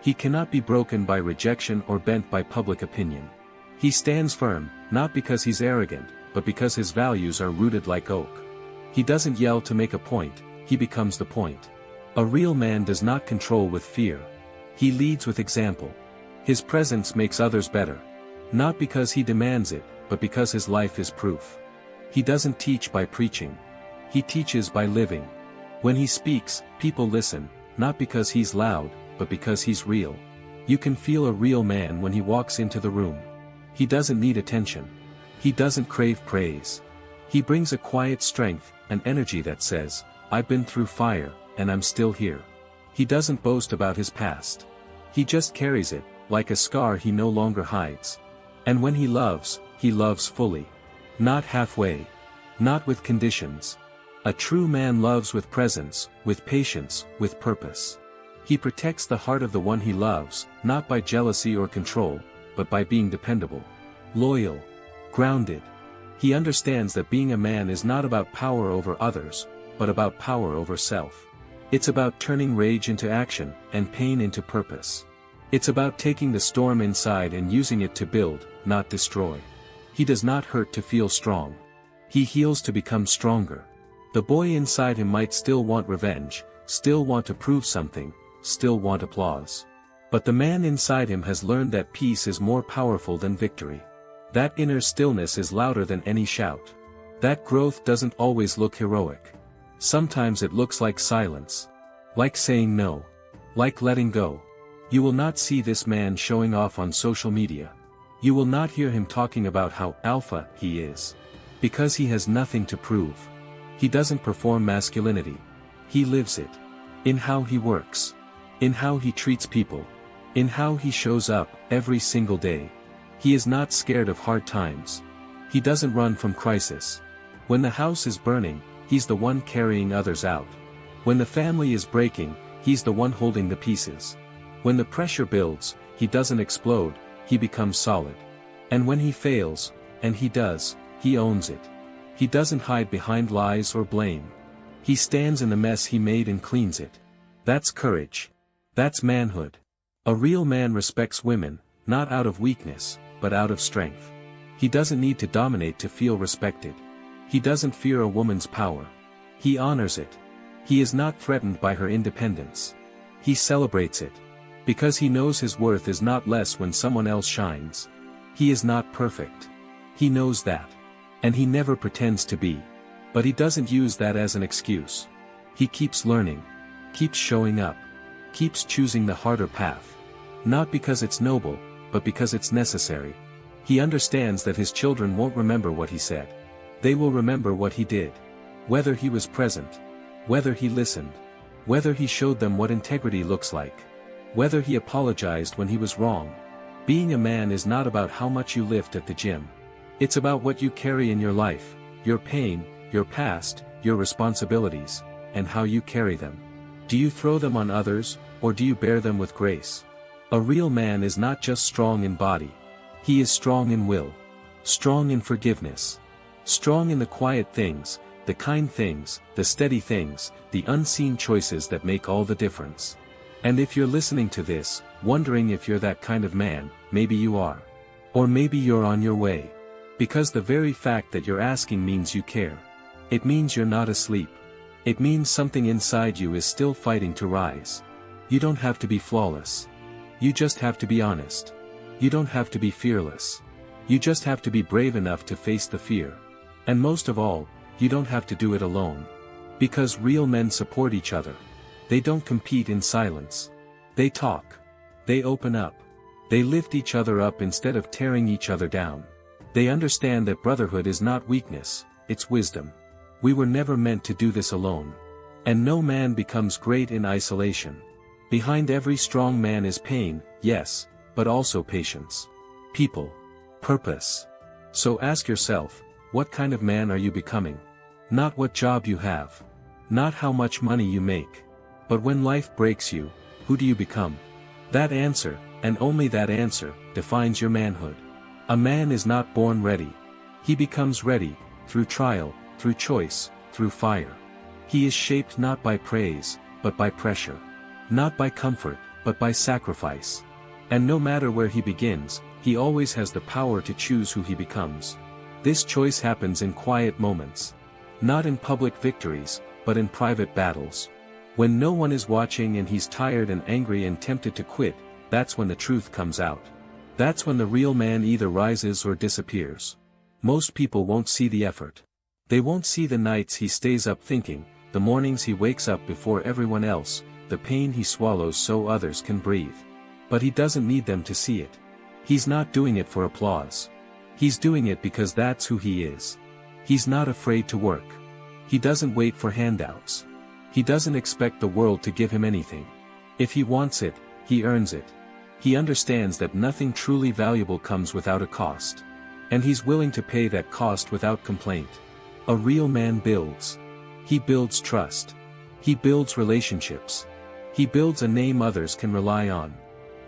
He cannot be broken by rejection or bent by public opinion. He stands firm, not because he's arrogant, but because his values are rooted like oak. He doesn't yell to make a point, he becomes the point. A real man does not control with fear. He leads with example. His presence makes others better. Not because he demands it, but because his life is proof. He doesn't teach by preaching. He teaches by living. When he speaks, people listen, not because he's loud, but because he's real. You can feel a real man when he walks into the room. He doesn't need attention. He doesn't crave praise. He brings a quiet strength, an energy that says, I've been through fire, and I'm still here. He doesn't boast about his past. He just carries it, like a scar he no longer hides. And when he loves fully. Not halfway. Not with conditions. A true man loves with presence, with patience, with purpose. He protects the heart of the one he loves, not by jealousy or control, but by being dependable. Loyal. Grounded. He understands that being a man is not about power over others, but about power over self. It's about turning rage into action, and pain into purpose. It's about taking the storm inside and using it to build, not destroy. He does not hurt to feel strong. He heals to become stronger. The boy inside him might still want revenge, still want to prove something, still want applause. But the man inside him has learned that peace is more powerful than victory. That inner stillness is louder than any shout. That growth doesn't always look heroic. Sometimes it looks like silence. Like saying no. Like letting go. You will not see this man showing off on social media. You will not hear him talking about how alpha he is. Because he has nothing to prove. He doesn't perform masculinity. He lives it. In how he works. In how he treats people. In how he shows up, every single day. He is not scared of hard times. He doesn't run from crisis. When the house is burning, he's the one carrying others out. When the family is breaking, he's the one holding the pieces. When the pressure builds, he doesn't explode, he becomes solid. And when he fails, and he does, he owns it. He doesn't hide behind lies or blame. He stands in the mess he made and cleans it. That's courage. That's manhood. A real man respects women, not out of weakness, but out of strength. He doesn't need to dominate to feel respected. He doesn't fear a woman's power. He honors it. He is not threatened by her independence. He celebrates it. Because he knows his worth is not less when someone else shines. He is not perfect. He knows that. And he never pretends to be. But he doesn't use that as an excuse. He keeps learning. Keeps showing up. Keeps choosing the harder path. Not because it's noble, but because it's necessary. He understands that his children won't remember what he said. They will remember what he did. Whether he was present. Whether he listened. Whether he showed them what integrity looks like. Whether he apologized when he was wrong. Being a man is not about how much you lift at the gym. It's about what you carry in your life, your pain, your past, your responsibilities, and how you carry them. Do you throw them on others, or do you bear them with grace? A real man is not just strong in body. He is strong in will. Strong in forgiveness. Strong in the quiet things, the kind things, the steady things, the unseen choices that make all the difference. And if you're listening to this, wondering if you're that kind of man, maybe you are. Or maybe you're on your way. Because the very fact that you're asking means you care. It means you're not asleep. It means something inside you is still fighting to rise. You don't have to be flawless. You just have to be honest. You don't have to be fearless. You just have to be brave enough to face the fear. And most of all, you don't have to do it alone. Because real men support each other. They don't compete in silence. They talk. They open up. They lift each other up instead of tearing each other down. They understand that brotherhood is not weakness, it's wisdom. We were never meant to do this alone. And no man becomes great in isolation. Behind every strong man is pain, yes, but also patience. People. Purpose. So ask yourself, what kind of man are you becoming? Not what job you have. Not how much money you make. But when life breaks you, who do you become? That answer, and only that answer, defines your manhood. A man is not born ready. He becomes ready, through trial, through choice, through fire. He is shaped not by praise, but by pressure. Not by comfort, but by sacrifice. And no matter where he begins, he always has the power to choose who he becomes. This choice happens in quiet moments. Not in public victories, but in private battles. When no one is watching and he's tired and angry and tempted to quit, that's when the truth comes out. That's when the real man either rises or disappears. Most people won't see the effort. They won't see the nights he stays up thinking, the mornings he wakes up before everyone else, the pain he swallows so others can breathe. But he doesn't need them to see it. He's not doing it for applause. He's doing it because that's who he is. He's not afraid to work. He doesn't wait for handouts. He doesn't expect the world to give him anything. If he wants it, he earns it. He understands that nothing truly valuable comes without a cost. And he's willing to pay that cost without complaint. A real man builds. He builds trust. He builds relationships. He builds a name others can rely on.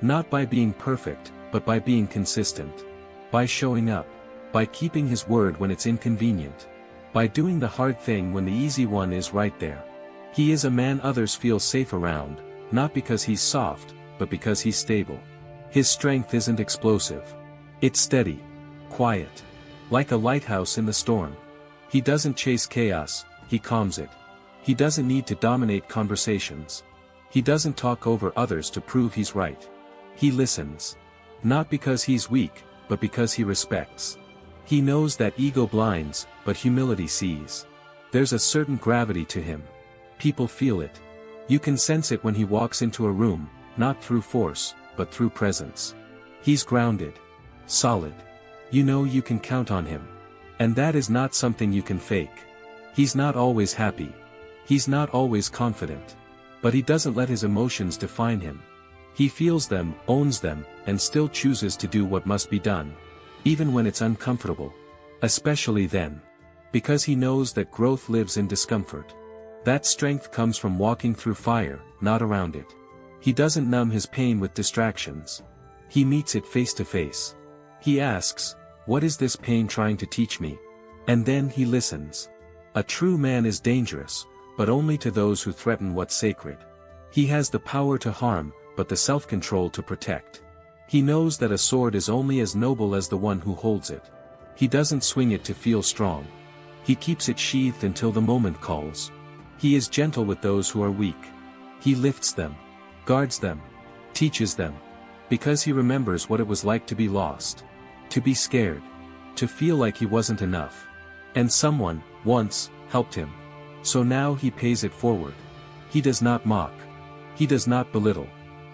Not by being perfect, but by being consistent. By showing up. By keeping his word when it's inconvenient. By doing the hard thing when the easy one is right there. He is a man others feel safe around, not because he's soft, but because he's stable. His strength isn't explosive. It's steady. Quiet. Like a lighthouse in the storm. He doesn't chase chaos, he calms it. He doesn't need to dominate conversations. He doesn't talk over others to prove he's right. He listens. Not because he's weak, but because he respects. He knows that ego blinds, but humility sees. There's a certain gravity to him. People feel it. You can sense it when he walks into a room, not through force, but through presence. He's grounded. Solid. You know you can count on him. And that is not something you can fake. He's not always happy. He's not always confident. But he doesn't let his emotions define him. He feels them, owns them, and still chooses to do what must be done. Even when it's uncomfortable. Especially then. Because he knows that growth lives in discomfort. That strength comes from walking through fire, not around it. He doesn't numb his pain with distractions. He meets it face to face. He asks, what is this pain trying to teach me? And then he listens. A true man is dangerous, but only to those who threaten what's sacred. He has the power to harm, but the self-control to protect. He knows that a sword is only as noble as the one who holds it. He doesn't swing it to feel strong. He keeps it sheathed until the moment calls. He is gentle with those who are weak. He lifts them, guards them, teaches them. Because he remembers what it was like to be lost. To be scared. To feel like he wasn't enough. And someone, once, helped him. So now he pays it forward. He does not mock. He does not belittle.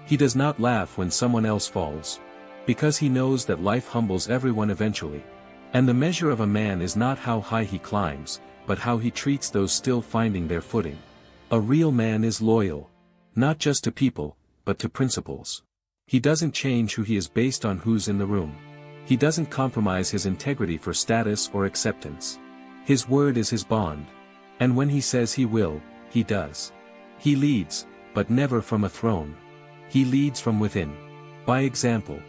He does not laugh when someone else falls. Because he knows that life humbles everyone eventually. And the measure of a man is not how high he climbs, but how he treats those still finding their footing. A real man is loyal. Not just to people, but to principles. He doesn't change who he is based on who's in the room. He doesn't compromise his integrity for status or acceptance. His word is his bond. And when he says he will, he does. He leads, but never from a throne. He leads from within. By example.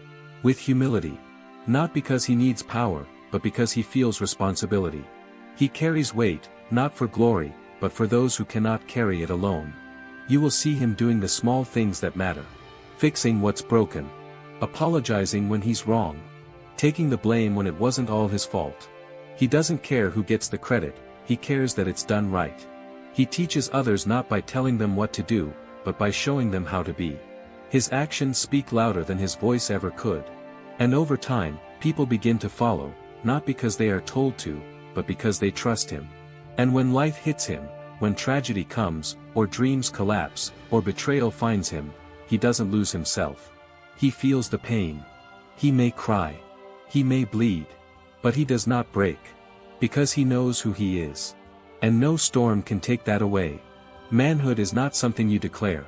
With humility. Not because he needs power, but because he feels responsibility. He carries weight, not for glory, but for those who cannot carry it alone. You will see him doing the small things that matter. Fixing what's broken. Apologizing when he's wrong. Taking the blame when it wasn't all his fault. He doesn't care who gets the credit, he cares that it's done right. He teaches others not by telling them what to do, but by showing them how to be. His actions speak louder than his voice ever could. And over time, people begin to follow, not because they are told to, but because they trust him. And when life hits him, when tragedy comes, or dreams collapse, or betrayal finds him, he doesn't lose himself. He feels the pain. He may cry. He may bleed. But he does not break. Because he knows who he is. And no storm can take that away. Manhood is not something you declare.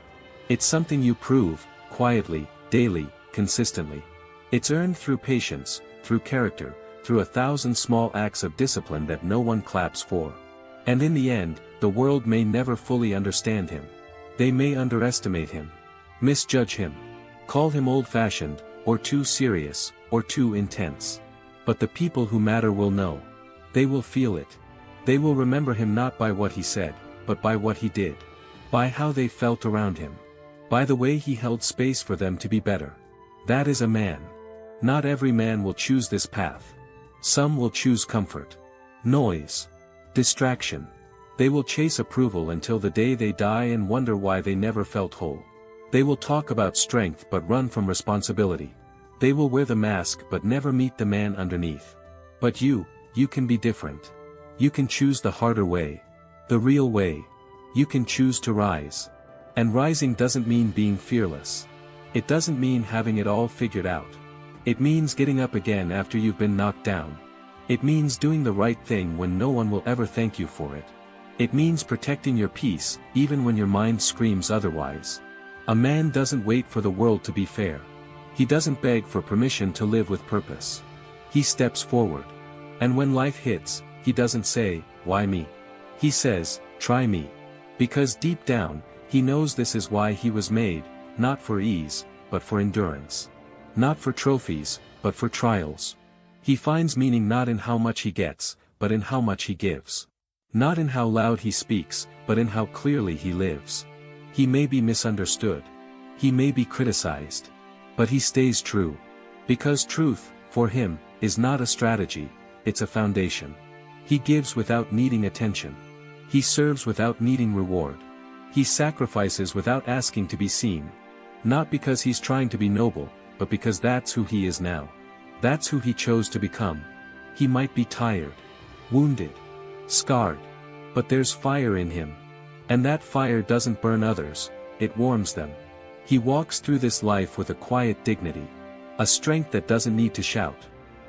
It's something you prove, quietly, daily, consistently. It's earned through patience, through character, through 1,000 small acts of discipline that no one claps for. And in the end, the world may never fully understand him. They may underestimate him. Misjudge him. Call him old-fashioned, or too serious, or too intense. But the people who matter will know. They will feel it. They will remember him not by what he said, but by what he did. By how they felt around him. By the way he held space for them to be better. That is a man. Not every man will choose this path. Some will choose comfort. Noise. Distraction. They will chase approval until the day they die and wonder why they never felt whole. They will talk about strength but run from responsibility. They will wear the mask but never meet the man underneath. But you can be different. You can choose the harder way. The real way. You can choose to rise. And rising doesn't mean being fearless. It doesn't mean having it all figured out. It means getting up again after you've been knocked down. It means doing the right thing when no one will ever thank you for it. It means protecting your peace, even when your mind screams otherwise. A man doesn't wait for the world to be fair. He doesn't beg for permission to live with purpose. He steps forward. And when life hits, he doesn't say, "Why me?" He says, "Try me." Because deep down, he knows this is why he was made, not for ease, but for endurance. Not for trophies, but for trials. He finds meaning not in how much he gets, but in how much he gives. Not in how loud he speaks, but in how clearly he lives. He may be misunderstood. He may be criticized. But he stays true. Because truth, for him, is not a strategy, it's a foundation. He gives without needing attention. He serves without needing reward. He sacrifices without asking to be seen. Not because he's trying to be noble, but because that's who he is now. That's who he chose to become. He might be tired, wounded, scarred. But there's fire in him. And that fire doesn't burn others, it warms them. He walks through this life with a quiet dignity. A strength that doesn't need to shout.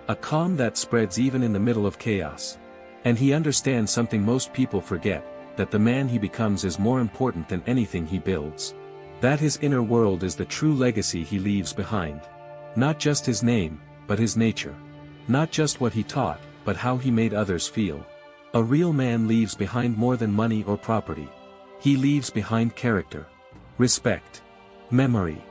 A calm that spreads even in the middle of chaos. And he understands something most people forget, that the man he becomes is more important than anything he builds. That his inner world is the true legacy he leaves behind. Not just his name, but his nature. Not just what he taught, but how he made others feel. A real man leaves behind more than money or property. He leaves behind character. Respect. Memory.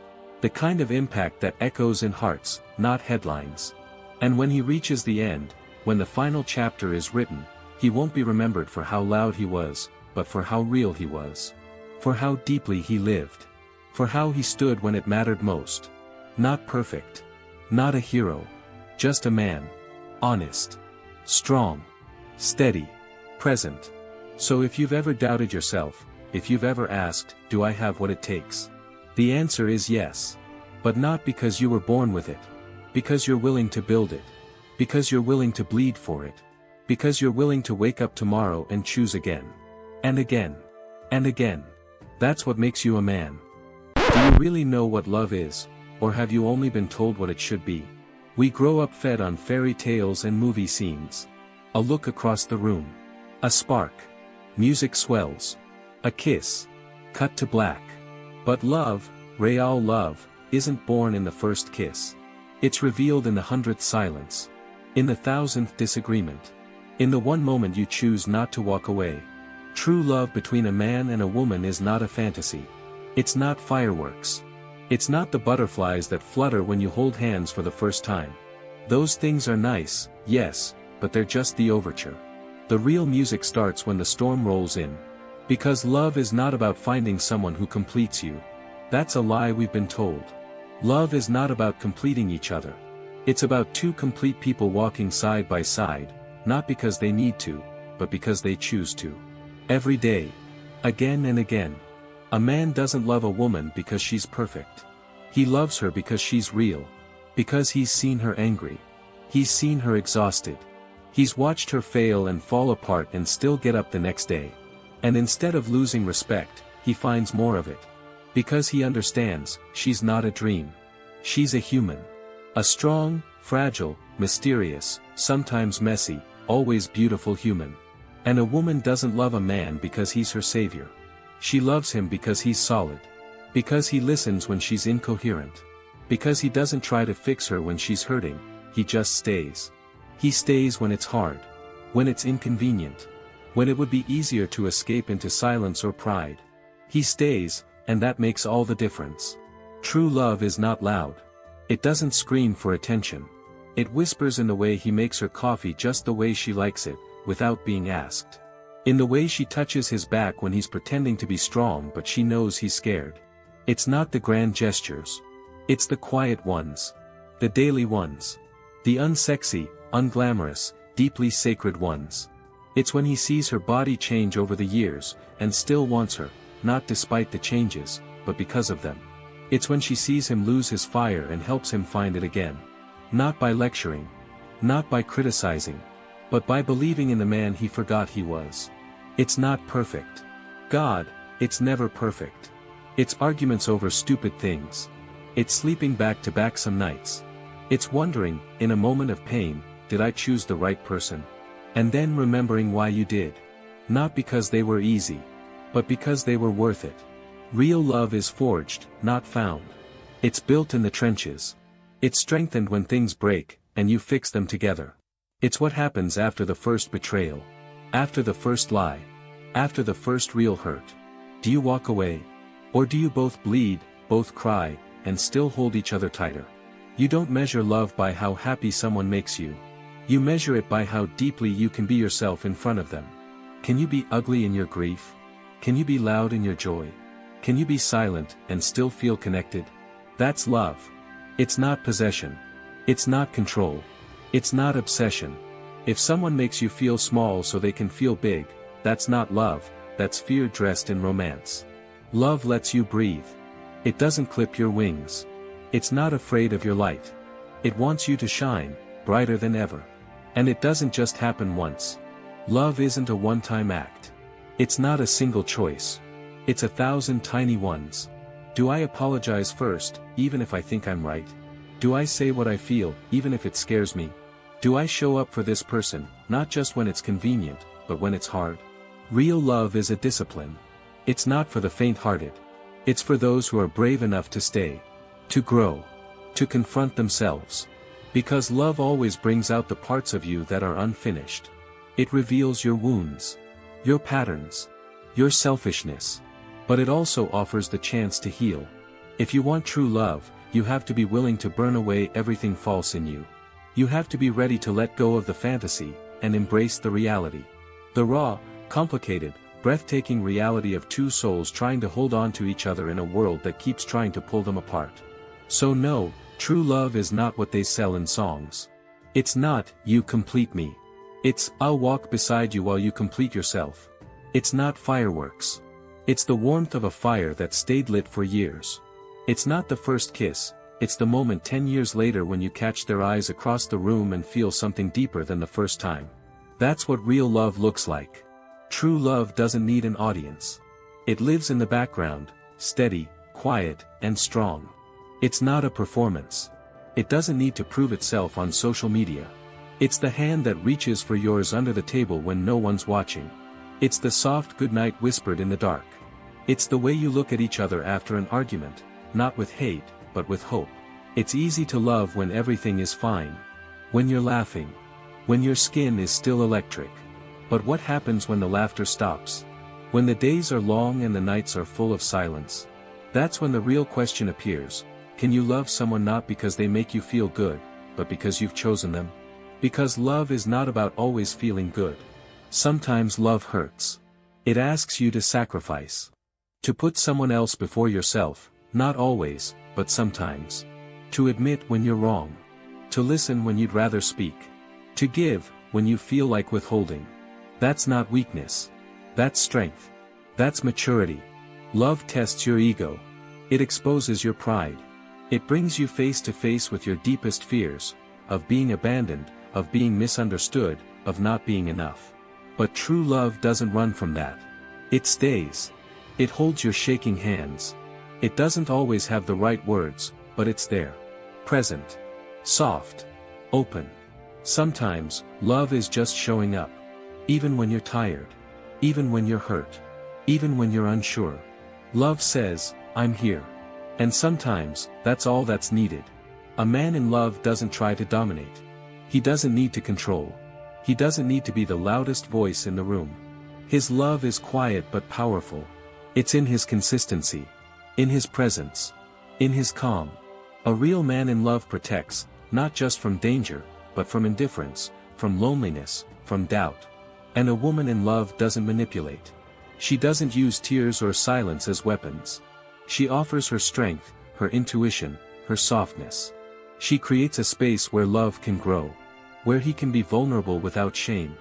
The kind of impact that echoes in hearts, not headlines. And when he reaches the end, when the final chapter is written, he won't be remembered for how loud he was, but for how real he was. For how deeply he lived. For how he stood when it mattered most. Not perfect. Not a hero. Just a man. Honest. Strong. Steady. Present. So if you've ever doubted yourself, if you've ever asked, "Do I have what it takes?" The answer is yes. But not because you were born with it. Because you're willing to build it. Because you're willing to bleed for it. Because you're willing to wake up tomorrow and choose again. And again. And again. That's what makes you a man. Do you really know what love is, or have you only been told what it should be? We grow up fed on fairy tales and movie scenes. A look across the room. A spark. Music swells. A kiss. Cut to black. But love, real love, isn't born in the first kiss. It's revealed in the 100th silence. In the 1000th disagreement. In the one moment you choose not to walk away. True love between a man and a woman is not a fantasy. It's not fireworks. It's not the butterflies that flutter when you hold hands for the first time. Those things are nice, yes, but they're just the overture. The real music starts when the storm rolls in. Because love is not about finding someone who completes you. That's a lie we've been told. Love is not about completing each other. It's about two complete people walking side by side, not because they need to, but because they choose to. Every day, Again and again. A man doesn't love a woman because she's perfect. He loves her because she's real. Because he's seen her angry. He's seen her exhausted. He's watched her fail and fall apart and still get up the next day. And instead of losing respect, he finds more of it. Because he understands, she's not a dream. She's a human. A strong, fragile, mysterious, sometimes messy, always beautiful human. And a woman doesn't love a man because he's her savior. She loves him because he's solid. Because he listens when she's incoherent. Because he doesn't try to fix her when she's hurting, he just stays. He stays when it's hard. When it's inconvenient. When it would be easier to escape into silence or pride. He stays, and that makes all the difference. True love is not loud. It doesn't scream for attention. It whispers in the way he makes her coffee just the way she likes it, without being asked. In the way she touches his back when he's pretending to be strong but she knows he's scared. It's not the grand gestures. It's the quiet ones. The daily ones. The unsexy, unglamorous, deeply sacred ones. It's when he sees her body change over the years, and still wants her, not despite the changes, but because of them. It's when she sees him lose his fire and helps him find it again. Not by lecturing. Not by criticizing. But by believing in the man he forgot he was. It's not perfect. God, it's never perfect. It's arguments over stupid things. It's sleeping back to back some nights. It's wondering, in a moment of pain, did I choose the right person? And then remembering why you did. Not because they were easy. But because they were worth it. Real love is forged, not found. It's built in the trenches. It's strengthened when things break, and you fix them together. It's what happens after the first betrayal. After the first lie. After the first real hurt. Do you walk away? Or do you both bleed, both cry, and still hold each other tighter? You don't measure love by how happy someone makes you. You measure it by how deeply you can be yourself in front of them. Can you be ugly in your grief? Can you be loud in your joy? Can you be silent and still feel connected? That's love. It's not possession. It's not control. It's not obsession. If someone makes you feel small so they can feel big, that's not love, that's fear dressed in romance. Love lets you breathe. It doesn't clip your wings. It's not afraid of your light. It wants you to shine, brighter than ever. And it doesn't just happen once. Love isn't a one-time act. It's not a single choice. It's 1,000 tiny ones. Do I apologize first, even if I think I'm right? Do I say what I feel, even if it scares me? Do I show up for this person, not just when it's convenient, but when it's hard? Real love is a discipline. It's not for the faint-hearted. It's for those who are brave enough to stay. To grow. To confront themselves. Because love always brings out the parts of you that are unfinished. It reveals your wounds. Your patterns. Your selfishness. But it also offers the chance to heal. If you want true love, you have to be willing to burn away everything false in you. You have to be ready to let go of the fantasy, and embrace the reality. The raw, complicated, breathtaking reality of two souls trying to hold on to each other in a world that keeps trying to pull them apart. So no, true love is not what they sell in songs. It's not, "You complete me." It's, "I'll walk beside you while you complete yourself." It's not fireworks. It's the warmth of a fire that stayed lit for years. It's not the first kiss. It's the moment 10 years later when you catch their eyes across the room and feel something deeper than the first time. That's what real love looks like. True love doesn't need an audience. It lives in the background, steady, quiet, and strong. It's not a performance. It doesn't need to prove itself on social media. It's the hand that reaches for yours under the table when no one's watching. It's the soft goodnight whispered in the dark. It's the way you look at each other after an argument, not with hate, but with hope. It's easy to love when everything is fine. When you're laughing. When your skin is still electric. But what happens when the laughter stops? When the days are long and the nights are full of silence? That's when the real question appears. Can you love someone not because they make you feel good, but because you've chosen them? Because love is not about always feeling good. Sometimes love hurts. It asks you to sacrifice. To put someone else before yourself, not always, but sometimes. To admit when you're wrong. To listen when you'd rather speak. To give, when you feel like withholding. That's not weakness. That's strength. That's maturity. Love tests your ego. It exposes your pride. It brings you face to face with your deepest fears, of being abandoned, of being misunderstood, of not being enough. But true love doesn't run from that. It stays. It holds your shaking hands. It doesn't always have the right words, but it's there. Present. Soft. Open. Sometimes, love is just showing up. Even when you're tired. Even when you're hurt. Even when you're unsure. Love says, I'm here. And sometimes, that's all that's needed. A man in love doesn't try to dominate. He doesn't need to control. He doesn't need to be the loudest voice in the room. His love is quiet but powerful. It's in his consistency. In his presence. In his calm. A real man in love protects, not just from danger, but from indifference, from loneliness, from doubt. And a woman in love doesn't manipulate. She doesn't use tears or silence as weapons. She offers her strength, her intuition, her softness. She creates a space where love can grow. Where he can be vulnerable without shame.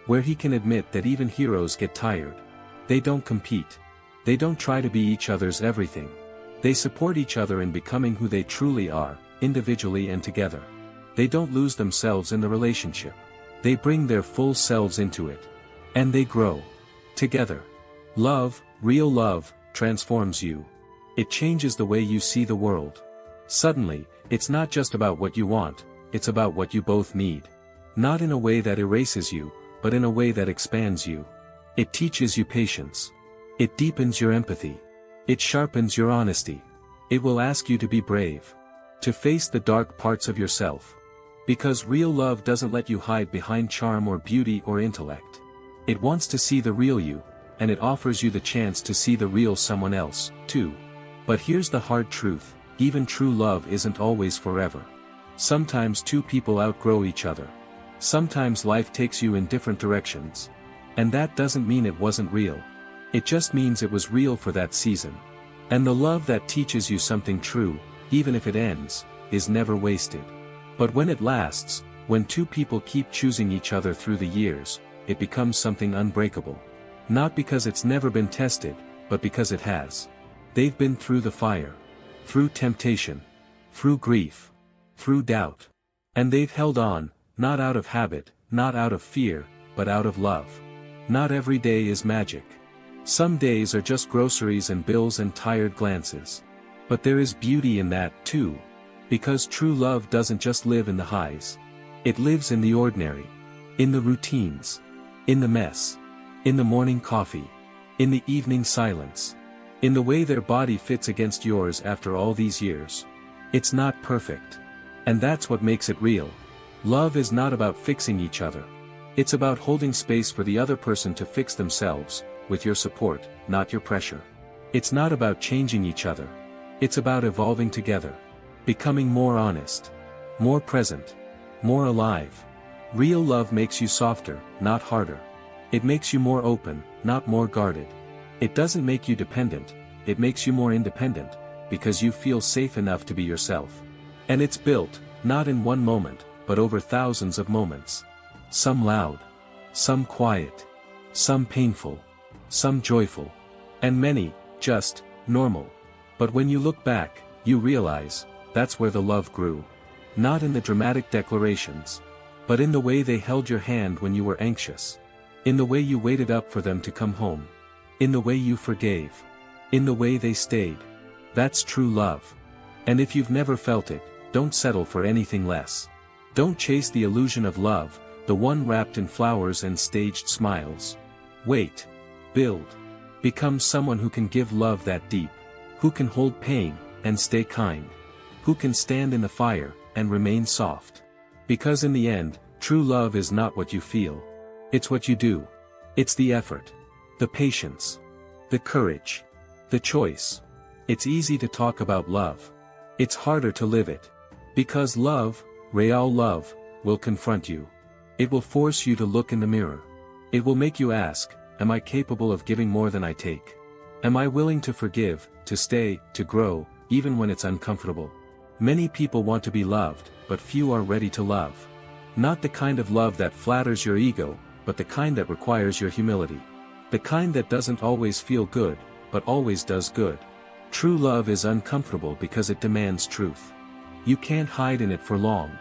Where he can admit that even heroes get tired. They don't compete. They don't try to be each other's everything. They support each other in becoming who they truly are, individually and together. They don't lose themselves in the relationship. They bring their full selves into it. And they grow. Together. Love, real love, transforms you. It changes the way you see the world. Suddenly, it's not just about what you want, it's about what you both need. Not in a way that erases you, but in a way that expands you. It teaches you patience. It deepens your empathy. It sharpens your honesty. It will ask you to be brave. To face the dark parts of yourself. Because real love doesn't let you hide behind charm or beauty or intellect. It wants to see the real you, and it offers you the chance to see the real someone else, too. But here's the hard truth, even true love isn't always forever. Sometimes two people outgrow each other. Sometimes life takes you in different directions. And that doesn't mean it wasn't real. It just means it was real for that season. And the love that teaches you something true, even if it ends, is never wasted. But when it lasts, when two people keep choosing each other through the years, it becomes something unbreakable. Not because it's never been tested, but because it has. They've been through the fire. Through temptation. Through grief. Through doubt. And they've held on, not out of habit, not out of fear, but out of love. Not every day is magic. Some days are just groceries and bills and tired glances. But there is beauty in that, too. Because true love doesn't just live in the highs. It lives in the ordinary. In the routines. In the mess. In the morning coffee. In the evening silence. In the way their body fits against yours after all these years. It's not perfect. And that's what makes it real. Love is not about fixing each other. It's about holding space for the other person to fix themselves, with your support, not your pressure. It's not about changing each other. It's about evolving together. Becoming more honest. More present. More alive. Real love makes you softer, not harder. It makes you more open, not more guarded. It doesn't make you dependent, it makes you more independent, because you feel safe enough to be yourself. And it's built, not in one moment, but over thousands of moments. Some loud. Some quiet. Some painful. Some joyful. And many, just, normal. But when you look back, you realize, that's where the love grew. Not in the dramatic declarations. But in the way they held your hand when you were anxious. In the way you waited up for them to come home. In the way you forgave. In the way they stayed. That's true love. And if you've never felt it, don't settle for anything less. Don't chase the illusion of love, the one wrapped in flowers and staged smiles. Wait. Build. Become someone who can give love that deep. Who can hold pain, and stay kind. Who can stand in the fire, and remain soft. Because in the end, true love is not what you feel. It's what you do. It's the effort. The patience. The courage. The choice. It's easy to talk about love. It's harder to live it. Because love, real love, will confront you. It will force you to look in the mirror. It will make you ask, am I capable of giving more than I take? Am I willing to forgive, to stay, to grow, even when it's uncomfortable? Many people want to be loved, but few are ready to love. Not the kind of love that flatters your ego, but the kind that requires your humility. The kind that doesn't always feel good, but always does good. True love is uncomfortable because it demands truth. You can't hide in it for long.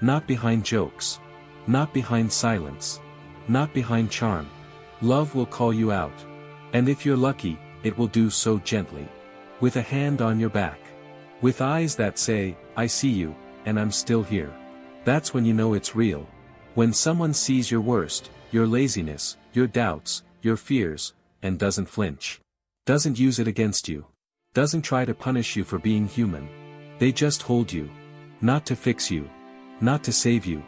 Not behind jokes. Not behind silence. Not behind charm. Love will call you out. And if you're lucky, it will do so gently. With a hand on your back. With eyes that say, I see you, and I'm still here. That's when you know it's real. When someone sees your worst, your laziness, your doubts, your fears, and doesn't flinch. Doesn't use it against you. Doesn't try to punish you for being human. They just hold you. Not to fix you. Not to save you.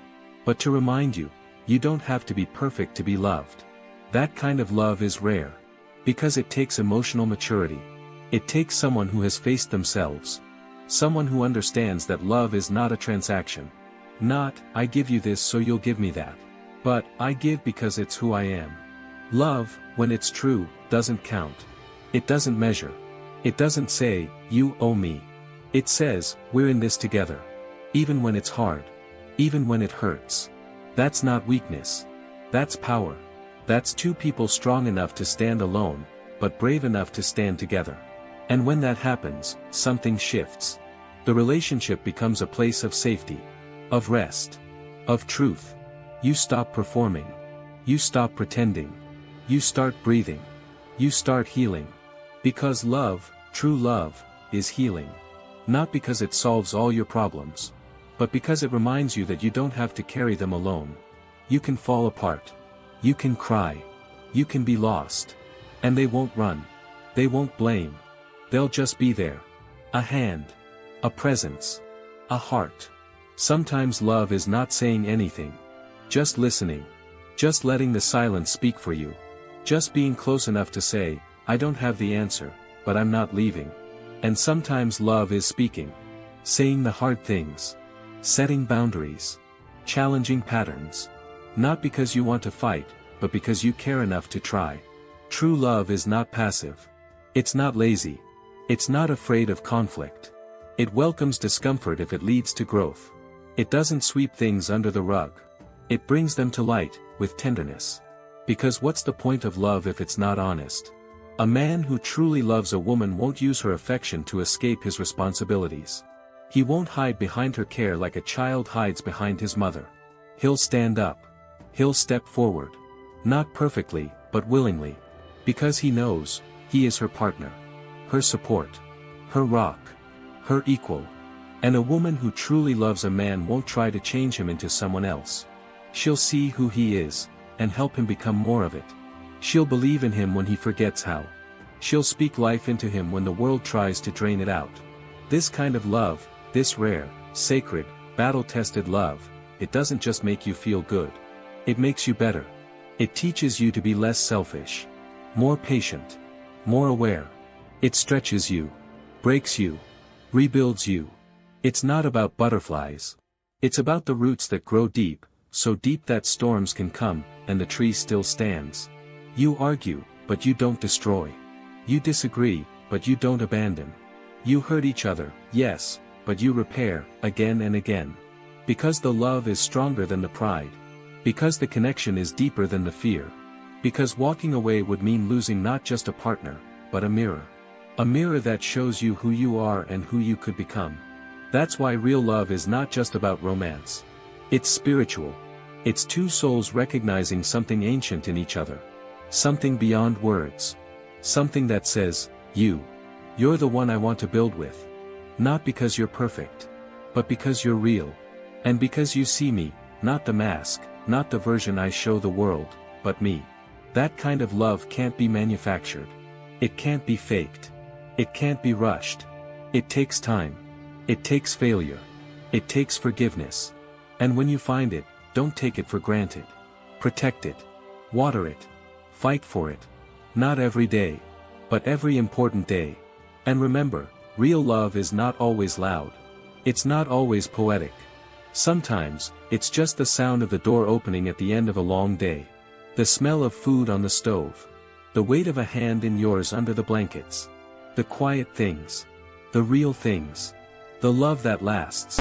But to remind you, you don't have to be perfect to be loved. That kind of love is rare. Because it takes emotional maturity. It takes someone who has faced themselves. Someone who understands that love is not a transaction. Not, I give you this so you'll give me that. But, I give because it's who I am. Love, when it's true, doesn't count. It doesn't measure. It doesn't say, you owe me. It says, we're in this together. Even when it's hard. Even when it hurts. That's not weakness. That's power. That's two people strong enough to stand alone, but brave enough to stand together. And when that happens, something shifts. The relationship becomes a place of safety. Of rest. Of truth. You stop performing. You stop pretending. You start breathing. You start healing. Because love, true love, is healing. Not because it solves all your problems. But because it reminds you that you don't have to carry them alone. You can fall apart. You can cry. You can be lost. And they won't run. They won't blame. They'll just be there. A hand. A presence. A heart. Sometimes love is not saying anything. Just listening. Just letting the silence speak for you. Just being close enough to say, I don't have the answer, but I'm not leaving. And sometimes love is speaking. Saying the hard things. Setting boundaries. Challenging patterns. Not because you want to fight, but because you care enough to try. True love is not passive. It's not lazy. It's not afraid of conflict. It welcomes discomfort if it leads to growth. It doesn't sweep things under the rug. It brings them to light, with tenderness. Because what's the point of love if it's not honest? A man who truly loves a woman won't use her affection to escape his responsibilities. He won't hide behind her care like a child hides behind his mother. He'll stand up. He'll step forward. Not perfectly, but willingly. Because he knows, he is her partner. Her support. Her rock. Her equal. And a woman who truly loves a man won't try to change him into someone else. She'll see who he is, and help him become more of it. She'll believe in him when he forgets how. She'll speak life into him when the world tries to drain it out. This kind of love, this rare, sacred, battle-tested love, it doesn't just make you feel good. It makes you better. It teaches you to be less selfish. More patient. More aware. It stretches you. Breaks you. Rebuilds you. It's not about butterflies. It's about the roots that grow deep, so deep that storms can come, and the tree still stands. You argue, but you don't destroy. You disagree, but you don't abandon. You hurt each other, yes, but you repair, again and again. Because the love is stronger than the pride. Because the connection is deeper than the fear. Because walking away would mean losing not just a partner, but a mirror. A mirror that shows you who you are and who you could become. That's why real love is not just about romance. It's spiritual. It's two souls recognizing something ancient in each other. Something beyond words. Something that says, you're the one I want to build with. Not because you're perfect. But because you're real. And because you see me, not the mask, not the version I show the world, but me. That kind of love can't be manufactured. It can't be faked. It can't be rushed. It takes time. It takes failure. It takes forgiveness. And when you find it, don't take it for granted. Protect it. Water it. Fight for it. Not every day. But every important day. And remember, real love is not always loud. It's not always poetic. Sometimes, it's just the sound of the door opening at the end of a long day. The smell of food on the stove. The weight of a hand in yours under the blankets. The quiet things. The real things. The love that lasts.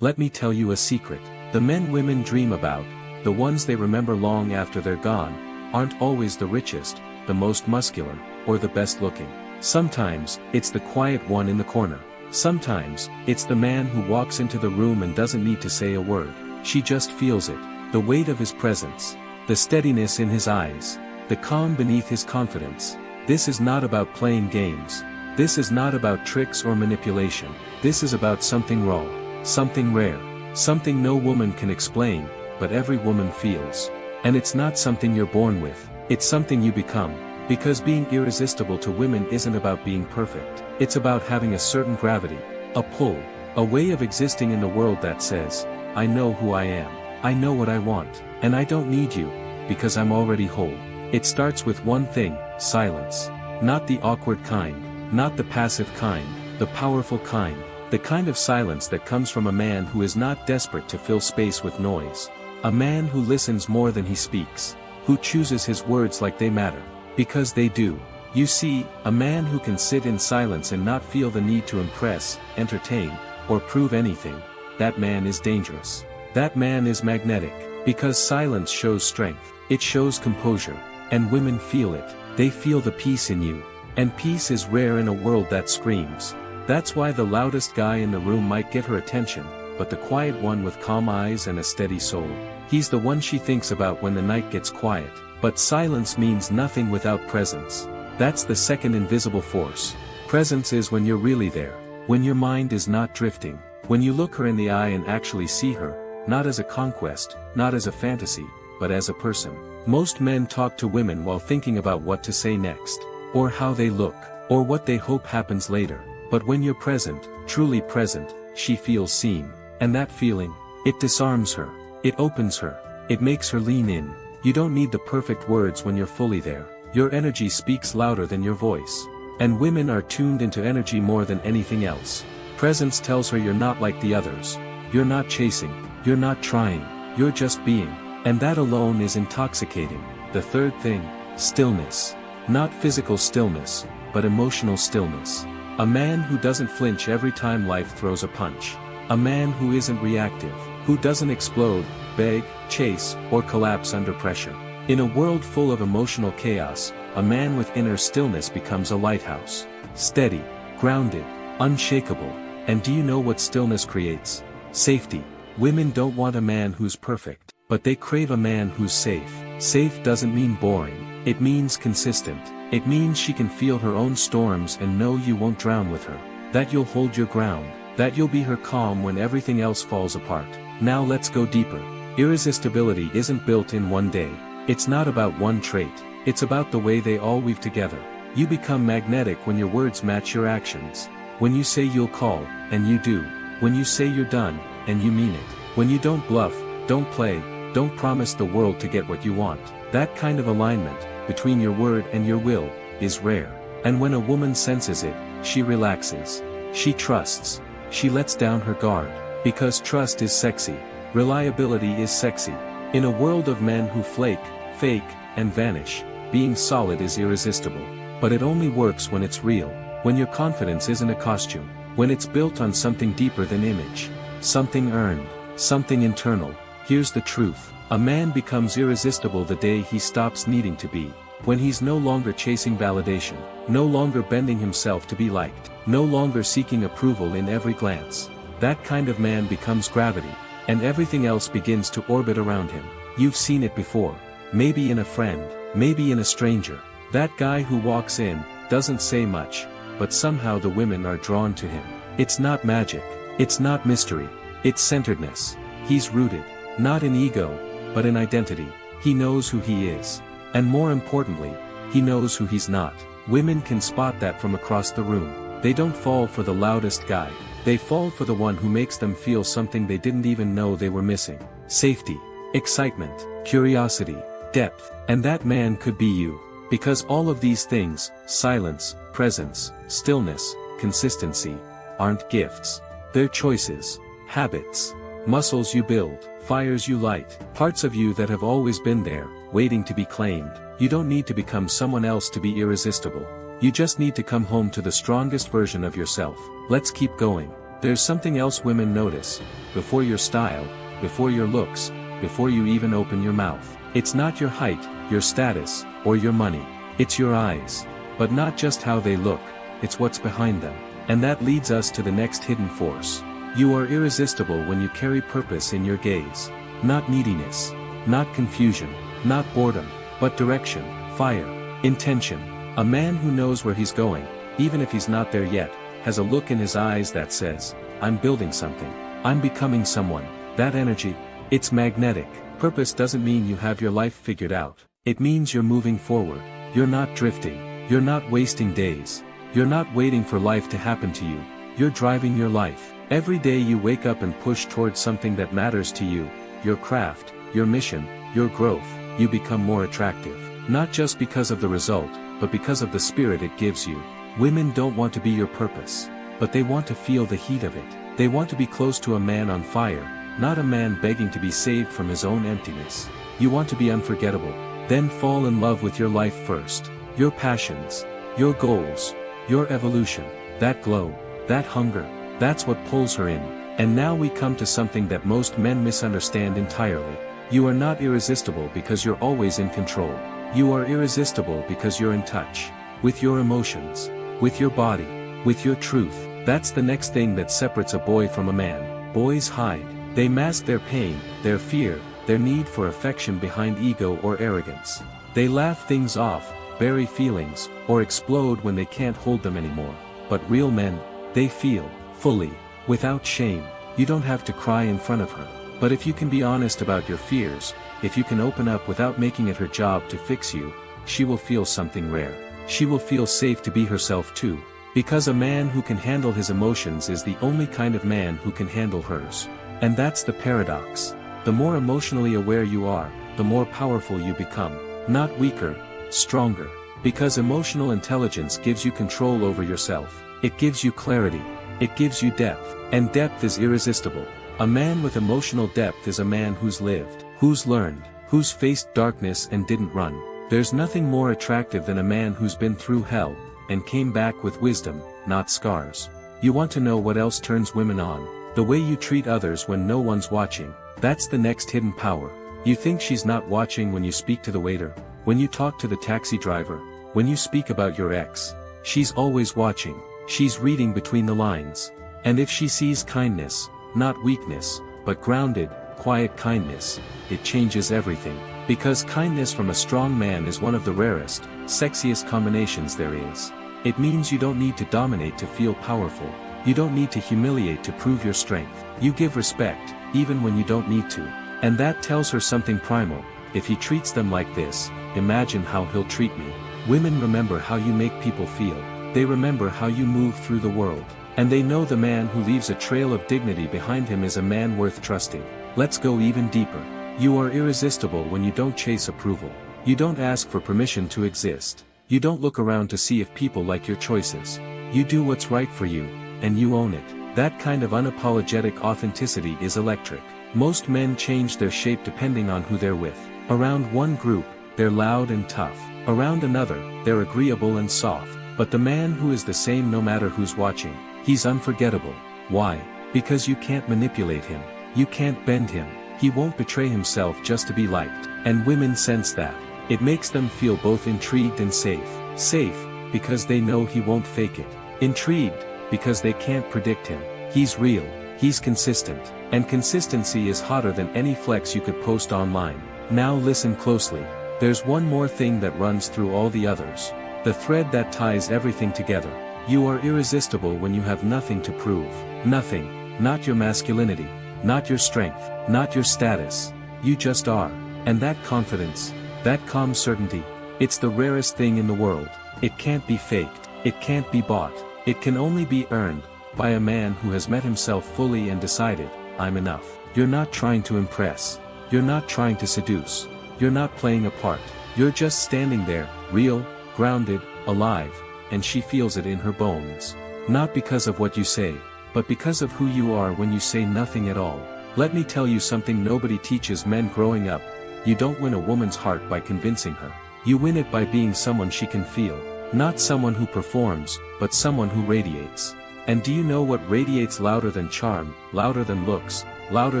Let me tell you a secret. The men women dream about, the ones they remember long after they're gone, aren't always the richest, the most muscular, or the best looking. Sometimes, it's the quiet one in the corner. Sometimes, it's the man who walks into the room and doesn't need to say a word. She just feels it. The weight of his presence. The steadiness in his eyes. The calm beneath his confidence. This is not about playing games. This is not about tricks or manipulation. This is about something raw. Something rare. Something no woman can explain, but every woman feels. And it's not something you're born with. It's something you become. Because being irresistible to women isn't about being perfect. It's about having a certain gravity, a pull, a way of existing in the world that says, I know who I am, I know what I want, and I don't need you, because I'm already whole. It starts with one thing, silence. Not the awkward kind, not the passive kind, the powerful kind, the kind of silence that comes from a man who is not desperate to fill space with noise. A man who listens more than he speaks, who chooses his words like they matter. Because they do. You see, a man who can sit in silence and not feel the need to impress, entertain, or prove anything, that man is dangerous. That man is magnetic. Because silence shows strength, it shows composure, and women feel it. They feel the peace in you. And peace is rare in a world that screams. That's why the loudest guy in the room might get her attention, but the quiet one with calm eyes and a steady soul, he's the one she thinks about when the night gets quiet. But silence means nothing without presence. That's the second invisible force. Presence is when you're really there, when your mind is not drifting, when you look her in the eye and actually see her, not as a conquest, not as a fantasy, but as a person. Most men talk to women while thinking about what to say next, or how they look, or what they hope happens later. But when you're present, truly present, she feels seen. And that feeling, it disarms her, it opens her, it makes her lean in. You don't need the perfect words when you're fully there. Your energy speaks louder than your voice. And women are tuned into energy more than anything else. Presence tells her you're not like the others. You're not chasing. You're not trying. You're just being. And that alone is intoxicating. The third thing, stillness. Not physical stillness, but emotional stillness. A man who doesn't flinch every time life throws a punch. A man who isn't reactive, who doesn't explode, beg, chase, or collapse under pressure. In a world full of emotional chaos, a man with inner stillness becomes a lighthouse. Steady, grounded, unshakable. And do you know what stillness creates? Safety. Women don't want a man who's perfect, but they crave a man who's safe. Safe doesn't mean boring, it means consistent. It means she can feel her own storms and know you won't drown with her. That you'll hold your ground. That you'll be her calm when everything else falls apart. Now let's go deeper. Irresistibility isn't built in one day. It's not about one trait. It's about the way they all weave together. You become magnetic when your words match your actions. When you say you'll call, and you do. When you say you're done, and you mean it. When you don't bluff, don't play, don't promise the world to get what you want. That kind of alignment, between your word and your will, is rare. And when a woman senses it, she relaxes. She trusts. She lets down her guard. Because trust is sexy. Reliability is sexy. In a world of men who flake, fake, and vanish, being solid is irresistible. But it only works when it's real. When your confidence isn't a costume. When it's built on something deeper than image. Something earned. Something internal. Here's the truth. A man becomes irresistible the day he stops needing to be. When he's no longer chasing validation. No longer bending himself to be liked. No longer seeking approval in every glance. That kind of man becomes gravity, and everything else begins to orbit around him. You've seen it before. Maybe in a friend, maybe in a stranger. That guy who walks in, doesn't say much, but somehow the women are drawn to him. It's not magic. It's not mystery. It's centeredness. He's rooted, not in ego, but in identity. He knows who he is. And more importantly, he knows who he's not. Women can spot that from across the room. They don't fall for the loudest guy. They fall for the one who makes them feel something they didn't even know they were missing. Safety, excitement, curiosity, depth. And that man could be you. Because all of these things, silence, presence, stillness, consistency, aren't gifts. They're choices, habits, muscles you build, fires you light, parts of you that have always been there, waiting to be claimed. You don't need to become someone else to be irresistible. You just need to come home to the strongest version of yourself. Let's keep going. There's something else women notice. Before your style, before your looks, before you even open your mouth. It's not your height, your status, or your money. It's your eyes. But not just how they look, it's what's behind them. And that leads us to the next hidden force. You are irresistible when you carry purpose in your gaze. Not neediness. Not confusion. Not boredom. But direction, fire, intention. A man who knows where he's going, even if he's not there yet, has a look in his eyes that says, I'm building something. I'm becoming someone. That energy, it's magnetic. Purpose doesn't mean you have your life figured out. It means you're moving forward. You're not drifting. You're not wasting days. You're not waiting for life to happen to you. You're driving your life. Every day you wake up and push towards something that matters to you, your craft, your mission, your growth, you become more attractive. Not just because of the result, but because of the spirit it gives you. Women don't want to be your purpose, but they want to feel the heat of it. They want to be close to a man on fire, not a man begging to be saved from his own emptiness. You want to be unforgettable, then fall in love with your life first. Your passions, your goals, your evolution, that glow, that hunger, that's what pulls her in. And now we come to something that most men misunderstand entirely. You are not irresistible because you're always in control. You are irresistible because you're in touch with your emotions, with your body, with your truth. That's the next thing that separates a boy from a man. Boys hide. They mask their pain, their fear, their need for affection behind ego or arrogance. They laugh things off, bury feelings, or explode when they can't hold them anymore. But real men, they feel, fully, without shame. You don't have to cry in front of her. But if you can be honest about your fears, if you can open up without making it her job to fix you, she will feel something rare. She will feel safe to be herself too. Because a man who can handle his emotions is the only kind of man who can handle hers. And that's the paradox. The more emotionally aware you are, the more powerful you become. Not weaker, stronger. Because emotional intelligence gives you control over yourself. It gives you clarity. It gives you depth. And depth is irresistible. A man with emotional depth is a man who's lived, who's learned, who's faced darkness and didn't run. There's nothing more attractive than a man who's been through hell, and came back with wisdom, not scars. You want to know what else turns women on? The way you treat others when no one's watching. That's the next hidden power. You think she's not watching when you speak to the waiter, when you talk to the taxi driver, when you speak about your ex. She's always watching. She's reading between the lines. And if she sees kindness, not weakness, but grounded, quiet kindness, it changes everything. Because kindness from a strong man is one of the rarest, sexiest combinations there is. It means you don't need to dominate to feel powerful. You don't need to humiliate to prove your strength. You give respect, even when you don't need to. And that tells her something primal. If he treats them like this, imagine how he'll treat me. Women remember how you make people feel. They remember how you move through the world. And they know the man who leaves a trail of dignity behind him is a man worth trusting. Let's go even deeper. You are irresistible when you don't chase approval. You don't ask for permission to exist. You don't look around to see if people like your choices. You do what's right for you, and you own it. That kind of unapologetic authenticity is electric. Most men change their shape depending on who they're with. Around one group, they're loud and tough. Around another, they're agreeable and soft. But the man who is the same no matter who's watching, he's unforgettable. Why? Because you can't manipulate him. You can't bend him. He won't betray himself just to be liked. And women sense that. It makes them feel both intrigued and safe. Safe, because they know he won't fake it. Intrigued, because they can't predict him. He's real. He's consistent. And consistency is hotter than any flex you could post online. Now listen closely. There's one more thing that runs through all the others. The thread that ties everything together. You are irresistible when you have nothing to prove. Nothing. Not your masculinity. Not your strength. Not your status. You just are. And that confidence, that calm certainty, it's the rarest thing in the world. It can't be faked. It can't be bought. It can only be earned by a man who has met himself fully and decided, I'm enough. You're not trying to impress. You're not trying to seduce. You're not playing a part. You're just standing there, real, grounded, alive, and she feels it in her bones. Not because of what you say, but because of who you are when you say nothing at all. Let me tell you something nobody teaches men growing up. You don't win a woman's heart by convincing her. You win it by being someone she can feel. Not someone who performs, but someone who radiates. And do you know what radiates louder than charm, louder than looks, louder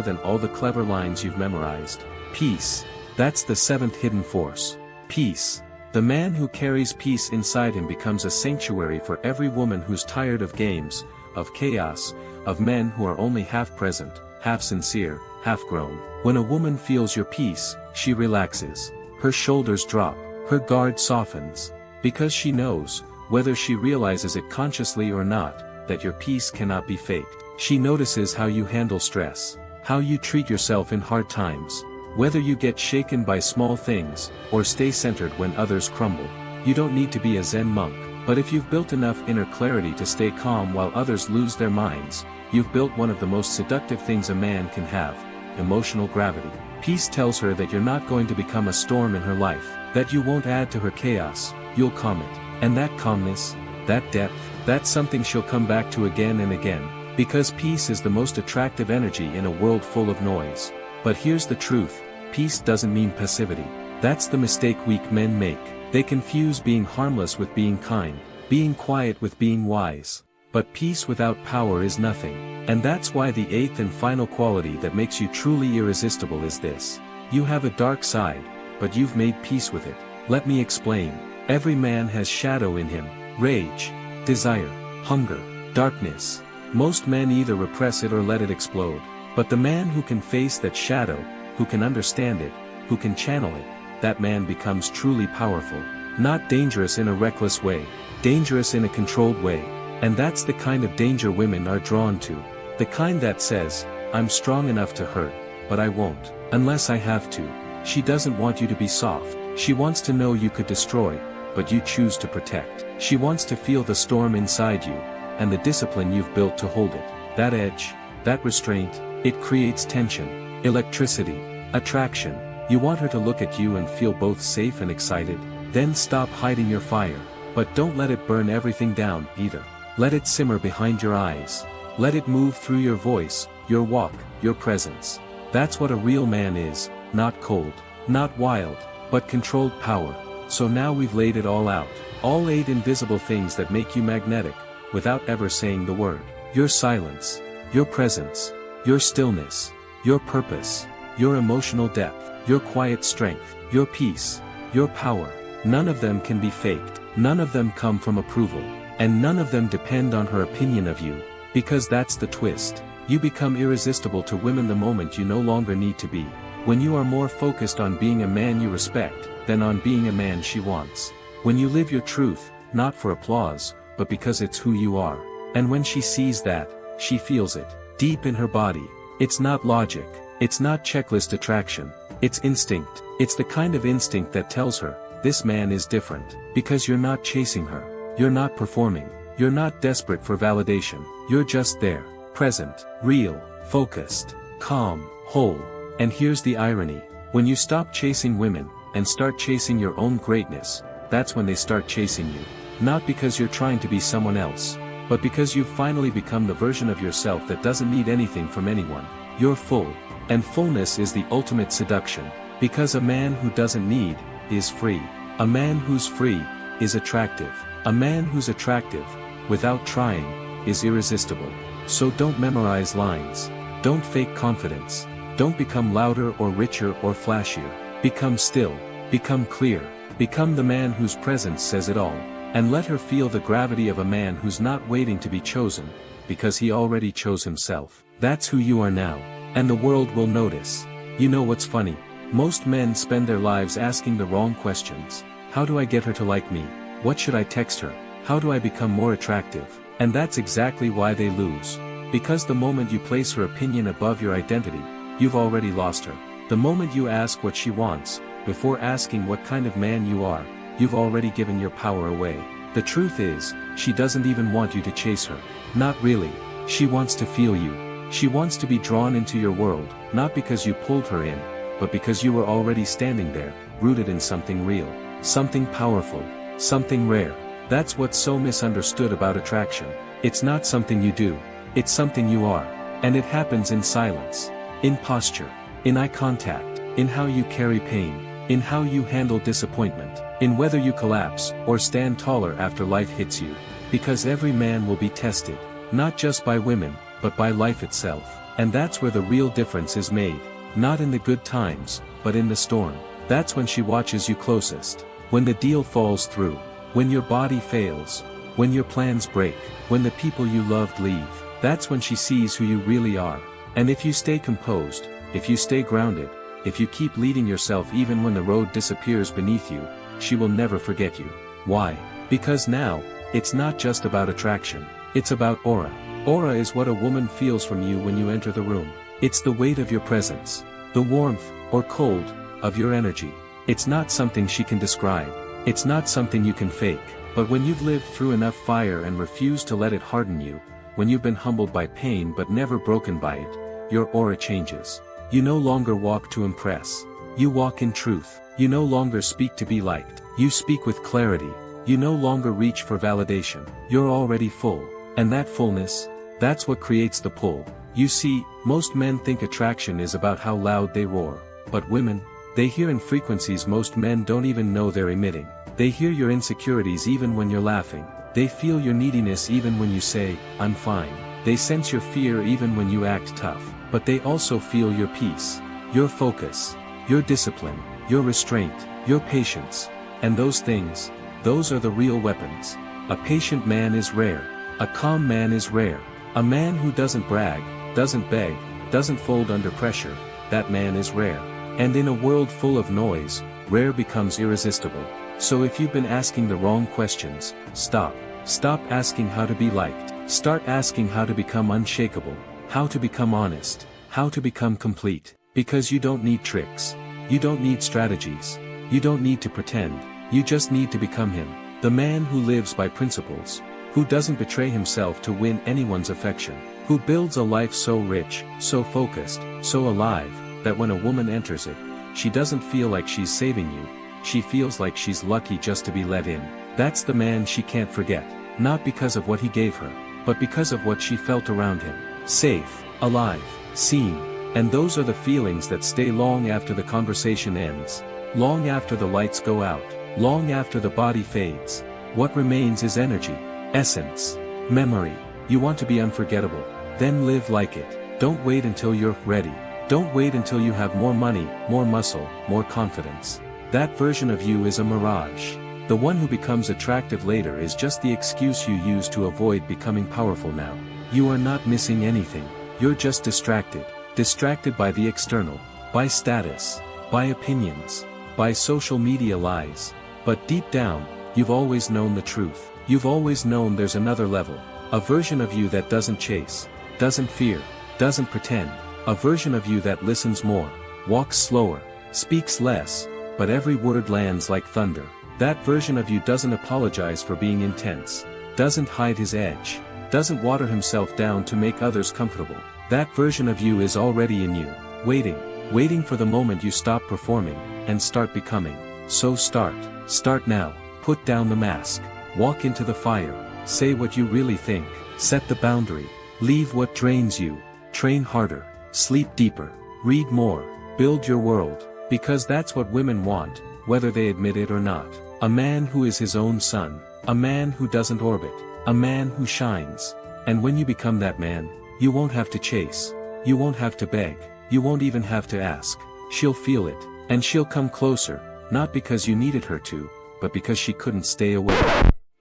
than all the clever lines you've memorized? Peace. That's the seventh hidden force. Peace. The man who carries peace inside him becomes a sanctuary for every woman who's tired of games, of chaos, of men who are only half present, half sincere, half grown. When a woman feels your peace, she relaxes. Her shoulders drop, her guard softens. Because she knows, whether she realizes it consciously or not, that your peace cannot be faked. She notices how you handle stress, how you treat yourself in hard times. Whether you get shaken by small things, or stay centered when others crumble. You don't need to be a Zen monk, but if you've built enough inner clarity to stay calm while others lose their minds, you've built one of the most seductive things a man can have, emotional gravity. Peace tells her that you're not going to become a storm in her life, that you won't add to her chaos, you'll calm it. And that calmness, that depth, that's something she'll come back to again and again, because peace is the most attractive energy in a world full of noise. But here's the truth. Peace doesn't mean passivity. That's the mistake weak men make. They confuse being harmless with being kind, being quiet with being wise. But peace without power is nothing. And that's why the eighth and final quality that makes you truly irresistible is this. You have a dark side, but you've made peace with it. Let me explain. Every man has shadow in him, rage, desire, hunger, darkness. Most men either repress it or let it explode. But the man who can face that shadow, who can understand it, who can channel it, that man becomes truly powerful. Not dangerous in a reckless way, dangerous in a controlled way. And that's the kind of danger women are drawn to. The kind that says, I'm strong enough to hurt, but I won't, unless I have to. She doesn't want you to be soft. She wants to know you could destroy, but you choose to protect. She wants to feel the storm inside you, and the discipline you've built to hold it. That edge, that restraint, it creates tension. Electricity, attraction. You want her to look at you and feel both safe and excited, then stop hiding your fire. But don't let it burn everything down, either. Let it simmer behind your eyes. Let it move through your voice, your walk, your presence. That's what a real man is, not cold, not wild, but controlled power. So now we've laid it all out. All 8 invisible things that make you magnetic, without ever saying the word. Your silence, your presence, your stillness, your purpose, your emotional depth, your quiet strength, your peace, your power. None of them can be faked, none of them come from approval, and none of them depend on her opinion of you, because that's the twist. You become irresistible to women the moment you no longer need to be, when you are more focused on being a man you respect, than on being a man she wants. When you live your truth, not for applause, but because it's who you are. And when she sees that, she feels it, deep in her body. It's not logic, it's not checklist attraction, it's instinct. It's the kind of instinct that tells her, this man is different, because you're not chasing her, you're not performing, you're not desperate for validation, you're just there, present, real, focused, calm, whole. And here's the irony, when you stop chasing women, and start chasing your own greatness, that's when they start chasing you. Not because you're trying to be someone else, but because you've finally become the version of yourself that doesn't need anything from anyone. You're full, and fullness is the ultimate seduction, because a man who doesn't need, is free. A man who's free, is attractive. A man who's attractive, without trying, is irresistible. So don't memorize lines. Don't fake confidence. Don't become louder or richer or flashier. Become still, become clear, become the man whose presence says it all. And let her feel the gravity of a man who's not waiting to be chosen, because he already chose himself. That's who you are now, and the world will notice. You know what's funny? Most men spend their lives asking the wrong questions. How do I get her to like me? What should I text her? How do I become more attractive? And that's exactly why they lose. Because the moment you place her opinion above your identity, you've already lost her. The moment you ask what she wants, before asking what kind of man you are, you've already given your power away. The truth is, she doesn't even want you to chase her. Not really. She wants to feel you. She wants to be drawn into your world, not because you pulled her in, but because you were already standing there, rooted in something real, something powerful, something rare. That's what's so misunderstood about attraction. It's not something you do, it's something you are. And it happens in silence, in posture, in eye contact, in how you carry pain, in how you handle disappointment, in whether you collapse or stand taller after life hits you. Because every man will be tested, not just by women, but by life itself. And that's where the real difference is made, not in the good times, but in the storm. That's when she watches you closest. When the deal falls through. When your body fails. When your plans break. When the people you loved leave. That's when she sees who you really are. And if you stay composed, if you stay grounded, if you keep leading yourself even when the road disappears beneath you, she will never forget you. Why? Because now, it's not just about attraction. It's about aura. Aura is what a woman feels from you when you enter the room. It's the weight of your presence. The warmth, or cold, of your energy. It's not something she can describe. It's not something you can fake. But when you've lived through enough fire and refused to let it harden you, when you've been humbled by pain but never broken by it, your aura changes. You no longer walk to impress. You walk in truth. You no longer speak to be liked. You speak with clarity. You no longer reach for validation. You're already full. And that fullness, that's what creates the pull. You see, most men think attraction is about how loud they roar. But women, they hear in frequencies most men don't even know they're emitting. They hear your insecurities even when you're laughing. They feel your neediness even when you say, "I'm fine." They sense your fear even when you act tough. But they also feel your peace, your focus, your discipline, your restraint, your patience. And those things, those are the real weapons. A patient man is rare. A calm man is rare. A man who doesn't brag, doesn't beg, doesn't fold under pressure, that man is rare. And in a world full of noise, rare becomes irresistible. So if you've been asking the wrong questions, stop. Stop asking how to be liked. Start asking how to become unshakable, how to become honest, how to become complete. Because you don't need tricks. You don't need strategies. You don't need to pretend. You just need to become him. The man who lives by principles. Who doesn't betray himself to win anyone's affection. Who builds a life so rich, so focused, so alive, that when a woman enters it, she doesn't feel like she's saving you. She feels like she's lucky just to be let in. That's the man she can't forget. Not because of what he gave her, but because of what she felt around him. Safe, alive, seen. And those are the feelings that stay long after the conversation ends. Long after the lights go out. Long after the body fades. What remains is energy, essence, memory. You want to be unforgettable? Then live like it. Don't wait until you're ready. Don't wait until you have more money, more muscle, more confidence. That version of you is a mirage. The one who becomes attractive later is just the excuse you use to avoid becoming powerful now. You are not missing anything. You're just distracted. Distracted by the external, by status, by opinions, by social media lies. But deep down, you've always known the truth. You've always known there's another level. A version of you that doesn't chase, doesn't fear, doesn't pretend. A version of you that listens more, walks slower, speaks less, but every word lands like thunder. That version of you doesn't apologize for being intense, doesn't hide his edge, doesn't water himself down to make others comfortable. That version of you is already in you, waiting for the moment you stop performing, and start becoming. So start now, put down the mask, walk into the fire, say what you really think, set the boundary, leave what drains you, train harder, sleep deeper, read more, build your world, because that's what women want, whether they admit it or not. A man who is his own sun, a man who doesn't orbit, a man who shines. And when you become that man, you won't have to chase, you won't have to beg, you won't even have to ask. She'll feel it, and she'll come closer, not because you needed her to, but because she couldn't stay away.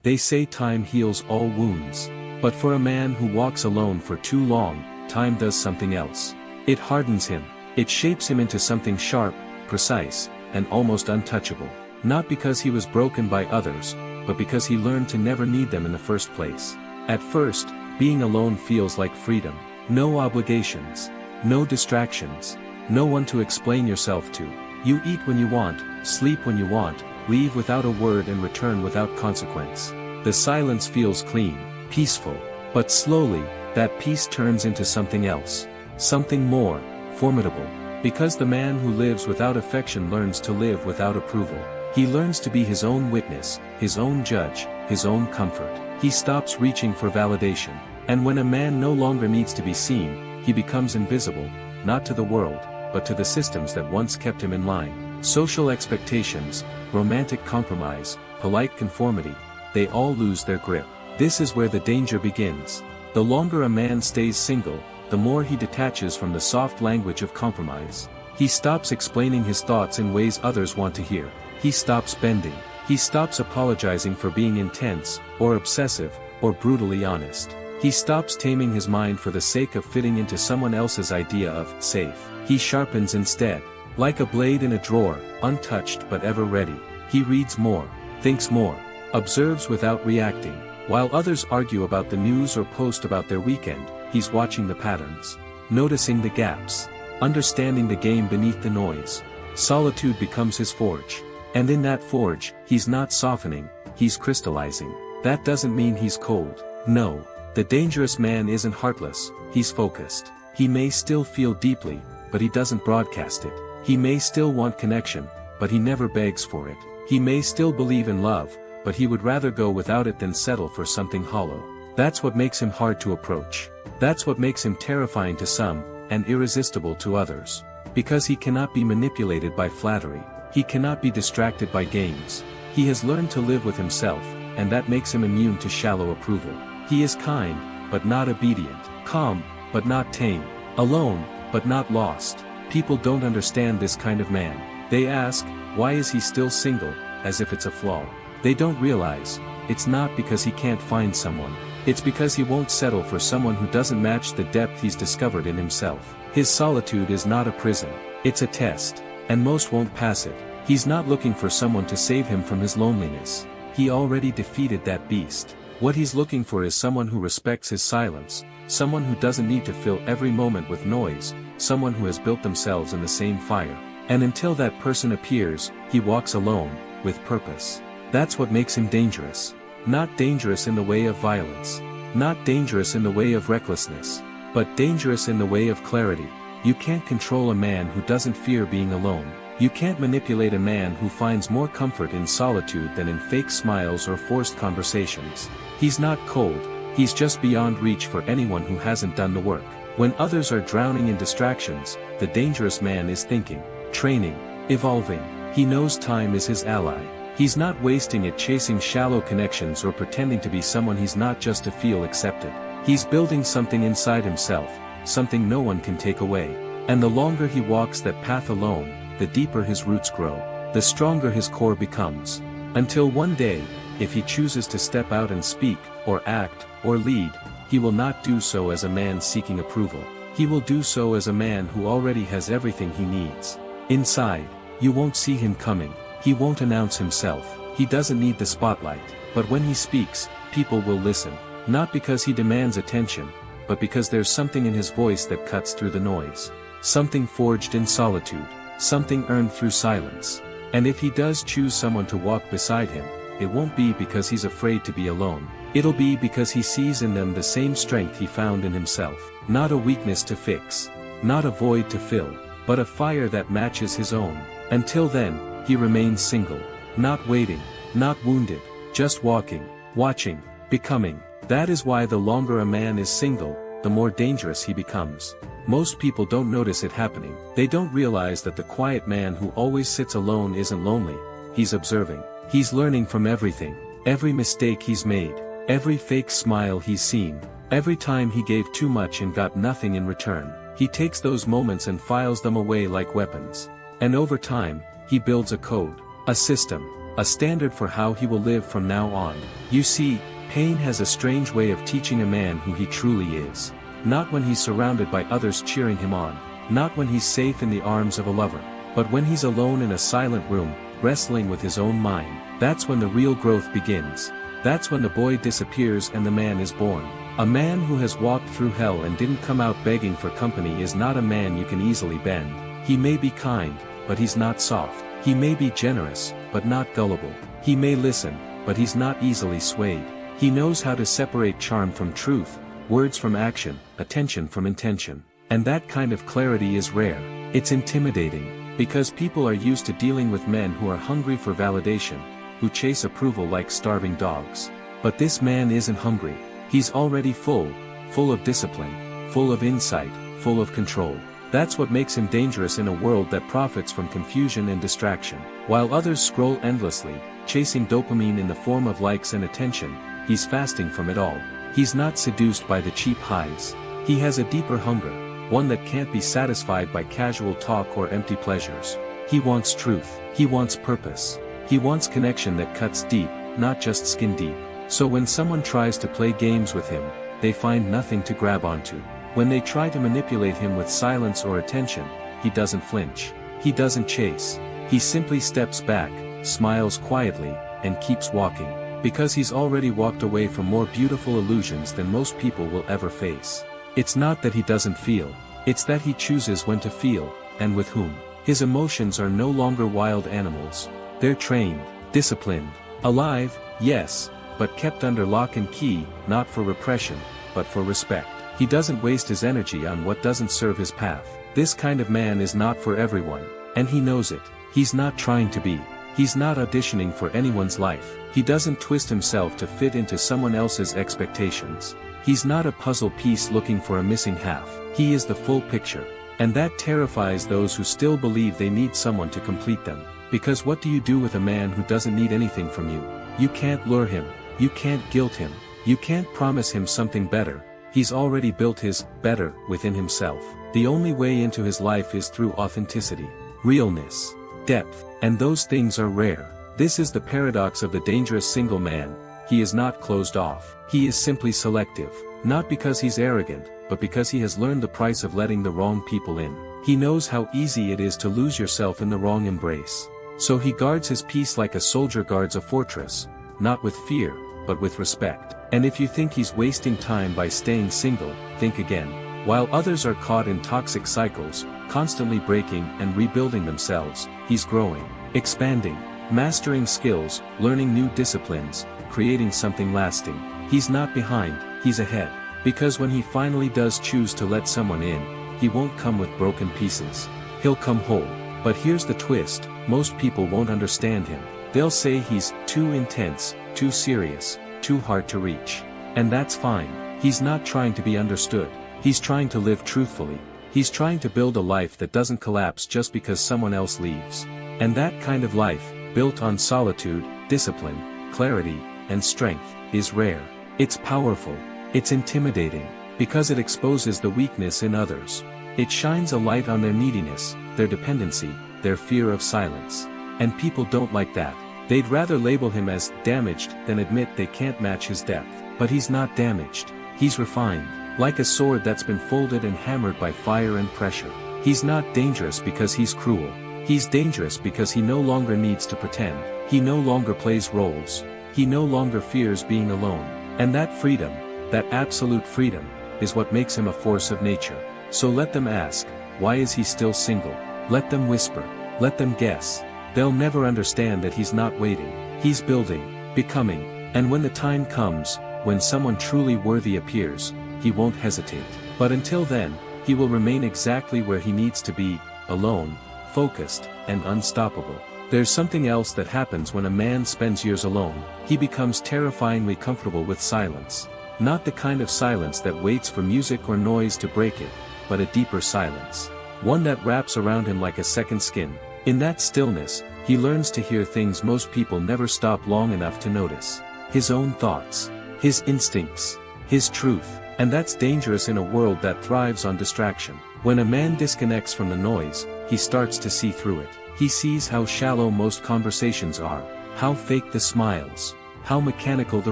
They say time heals all wounds, but for a man who walks alone for too long, time does something else. It hardens him, it shapes him into something sharp, precise, and almost untouchable. Not because he was broken by others, but because he learned to never need them in the first place. At first, being alone feels like freedom. No obligations, no distractions, no one to explain yourself to. You eat when you want, sleep when you want, leave without a word and return without consequence. The silence feels clean, peaceful, but slowly, that peace turns into something else. Something more, formidable. Because the man who lives without affection learns to live without approval. He learns to be his own witness, his own judge, his own comfort. He stops reaching for validation. And when a man no longer needs to be seen, he becomes invisible, not to the world, but to the systems that once kept him in line. Social expectations, romantic compromise, polite conformity, they all lose their grip. This is where the danger begins. The longer a man stays single, the more he detaches from the soft language of compromise. He stops explaining his thoughts in ways others want to hear. He stops bending. He stops apologizing for being intense, or obsessive, or brutally honest. He stops taming his mind for the sake of fitting into someone else's idea of safe. He sharpens instead. Like a blade in a drawer, untouched but ever ready. He reads more, thinks more, observes without reacting. While others argue about the news or post about their weekend, he's watching the patterns, noticing the gaps, understanding the game beneath the noise. Solitude becomes his forge. And in that forge, he's not softening, he's crystallizing. That doesn't mean he's cold. No, the dangerous man isn't heartless, he's focused. He may still feel deeply, but he doesn't broadcast it. He may still want connection, but he never begs for it. He may still believe in love, but he would rather go without it than settle for something hollow. That's what makes him hard to approach. That's what makes him terrifying to some, and irresistible to others. Because he cannot be manipulated by flattery. He cannot be distracted by games. He has learned to live with himself, and that makes him immune to shallow approval. He is kind, but not obedient. Calm, but not tame. Alone, but not lost. People don't understand this kind of man. They ask, why is he still single, as if it's a flaw. They don't realize, it's not because he can't find someone. It's because he won't settle for someone who doesn't match the depth he's discovered in himself. His solitude is not a prison, it's a test. And most won't pass it. He's not looking for someone to save him from his loneliness. He already defeated that beast. What he's looking for is someone who respects his silence, someone who doesn't need to fill every moment with noise, someone who has built themselves in the same fire. And until that person appears, he walks alone, with purpose. That's what makes him dangerous. Not dangerous in the way of violence. Not dangerous in the way of recklessness. But dangerous in the way of clarity. You can't control a man who doesn't fear being alone. You can't manipulate a man who finds more comfort in solitude than in fake smiles or forced conversations. He's not cold, he's just beyond reach for anyone who hasn't done the work. When others are drowning in distractions, the dangerous man is thinking, training, evolving. He knows time is his ally. He's not wasting it chasing shallow connections or pretending to be someone he's not just to feel accepted. He's building something inside himself, something no one can take away. And the longer he walks that path alone, the deeper his roots grow, the stronger his core becomes. Until one day, if he chooses to step out and speak, or act, or lead, he will not do so as a man seeking approval. He will do so as a man who already has everything he needs. Inside, you won't see him coming. He won't announce himself. He doesn't need the spotlight. But when he speaks, people will listen. Not because he demands attention, but because there's something in his voice that cuts through the noise. Something forged in solitude. Something earned through silence. And if he does choose someone to walk beside him, it won't be because he's afraid to be alone. It'll be because he sees in them the same strength he found in himself. Not a weakness to fix. Not a void to fill. But a fire that matches his own. Until then, he remains single. Not waiting. Not wounded. Just walking. Watching. Becoming. That is why the longer a man is single, the more dangerous he becomes. Most people don't notice it happening. They don't realize that the quiet man who always sits alone isn't lonely. He's observing. He's learning from everything. Every mistake he's made. Every fake smile he's seen. Every time he gave too much and got nothing in return. He takes those moments and files them away like weapons. And over time, he builds a code. A system. A standard for how he will live from now on. You see, pain has a strange way of teaching a man who he truly is. Not when he's surrounded by others cheering him on. Not when he's safe in the arms of a lover. But when he's alone in a silent room, wrestling with his own mind. That's when the real growth begins. That's when the boy disappears and the man is born. A man who has walked through hell and didn't come out begging for company is not a man you can easily bend. He may be kind, but he's not soft. He may be generous, but not gullible. He may listen, but he's not easily swayed. He knows how to separate charm from truth, words from action, attention from intention. And that kind of clarity is rare. It's intimidating, because people are used to dealing with men who are hungry for validation, who chase approval like starving dogs. But this man isn't hungry. He's already full of discipline, full of insight, full of control. That's what makes him dangerous in a world that profits from confusion and distraction. While others scroll endlessly, chasing dopamine in the form of likes and attention, he's fasting from it all. He's not seduced by the cheap highs. He has a deeper hunger, one that can't be satisfied by casual talk or empty pleasures. He wants truth. He wants purpose. He wants connection that cuts deep, not just skin deep. So when someone tries to play games with him, they find nothing to grab onto. When they try to manipulate him with silence or attention, he doesn't flinch. He doesn't chase. He simply steps back, smiles quietly, and keeps walking. Because he's already walked away from more beautiful illusions than most people will ever face. It's not that he doesn't feel, it's that he chooses when to feel, and with whom. His emotions are no longer wild animals. They're trained, disciplined, alive, yes, but kept under lock and key, not for repression, but for respect. He doesn't waste his energy on what doesn't serve his path. This kind of man is not for everyone, and he knows it. He's not trying to be. He's not auditioning for anyone's life. He doesn't twist himself to fit into someone else's expectations. He's not a puzzle piece looking for a missing half. He is the full picture. And that terrifies those who still believe they need someone to complete them. Because what do you do with a man who doesn't need anything from you? You can't lure him. You can't guilt him. You can't promise him something better. He's already built his better within himself. The only way into his life is through authenticity, realness, depth, and those things are rare. This is the paradox of the dangerous single man. He is not closed off. He is simply selective, not because he's arrogant, but because he has learned the price of letting the wrong people in. He knows how easy it is to lose yourself in the wrong embrace. So he guards his peace like a soldier guards a fortress, not with fear, but with respect. And if you think he's wasting time by staying single, think again. While others are caught in toxic cycles, constantly breaking and rebuilding themselves, he's growing, expanding, mastering skills, learning new disciplines, creating something lasting. He's not behind, he's ahead. Because when he finally does choose to let someone in, he won't come with broken pieces. He'll come whole. But here's the twist, most people won't understand him. They'll say he's too intense, too serious, too hard to reach. And that's fine. He's not trying to be understood. He's trying to live truthfully. He's trying to build a life that doesn't collapse just because someone else leaves. And that kind of life, built on solitude, discipline, clarity, and strength, is rare. It's powerful. It's intimidating. Because it exposes the weakness in others. It shines a light on their neediness, their dependency, their fear of silence. And people don't like that. They'd rather label him as damaged than admit they can't match his depth. But he's not damaged. He's refined. Like a sword that's been folded and hammered by fire and pressure. He's not dangerous because he's cruel. He's dangerous because he no longer needs to pretend. He no longer plays roles. He no longer fears being alone. And that freedom, that absolute freedom, is what makes him a force of nature. So let them ask, why is he still single? Let them whisper. Let them guess. They'll never understand that he's not waiting. He's building, becoming, and when the time comes, when someone truly worthy appears, he won't hesitate. But until then, he will remain exactly where he needs to be, alone, focused, and unstoppable. There's something else that happens when a man spends years alone. He becomes terrifyingly comfortable with silence. Not the kind of silence that waits for music or noise to break it, but a deeper silence. One that wraps around him like a second skin. In that stillness, he learns to hear things most people never stop long enough to notice. His own thoughts. His instincts. His truth. And that's dangerous in a world that thrives on distraction. When a man disconnects from the noise, he starts to see through it. He sees how shallow most conversations are, how fake the smiles, how mechanical the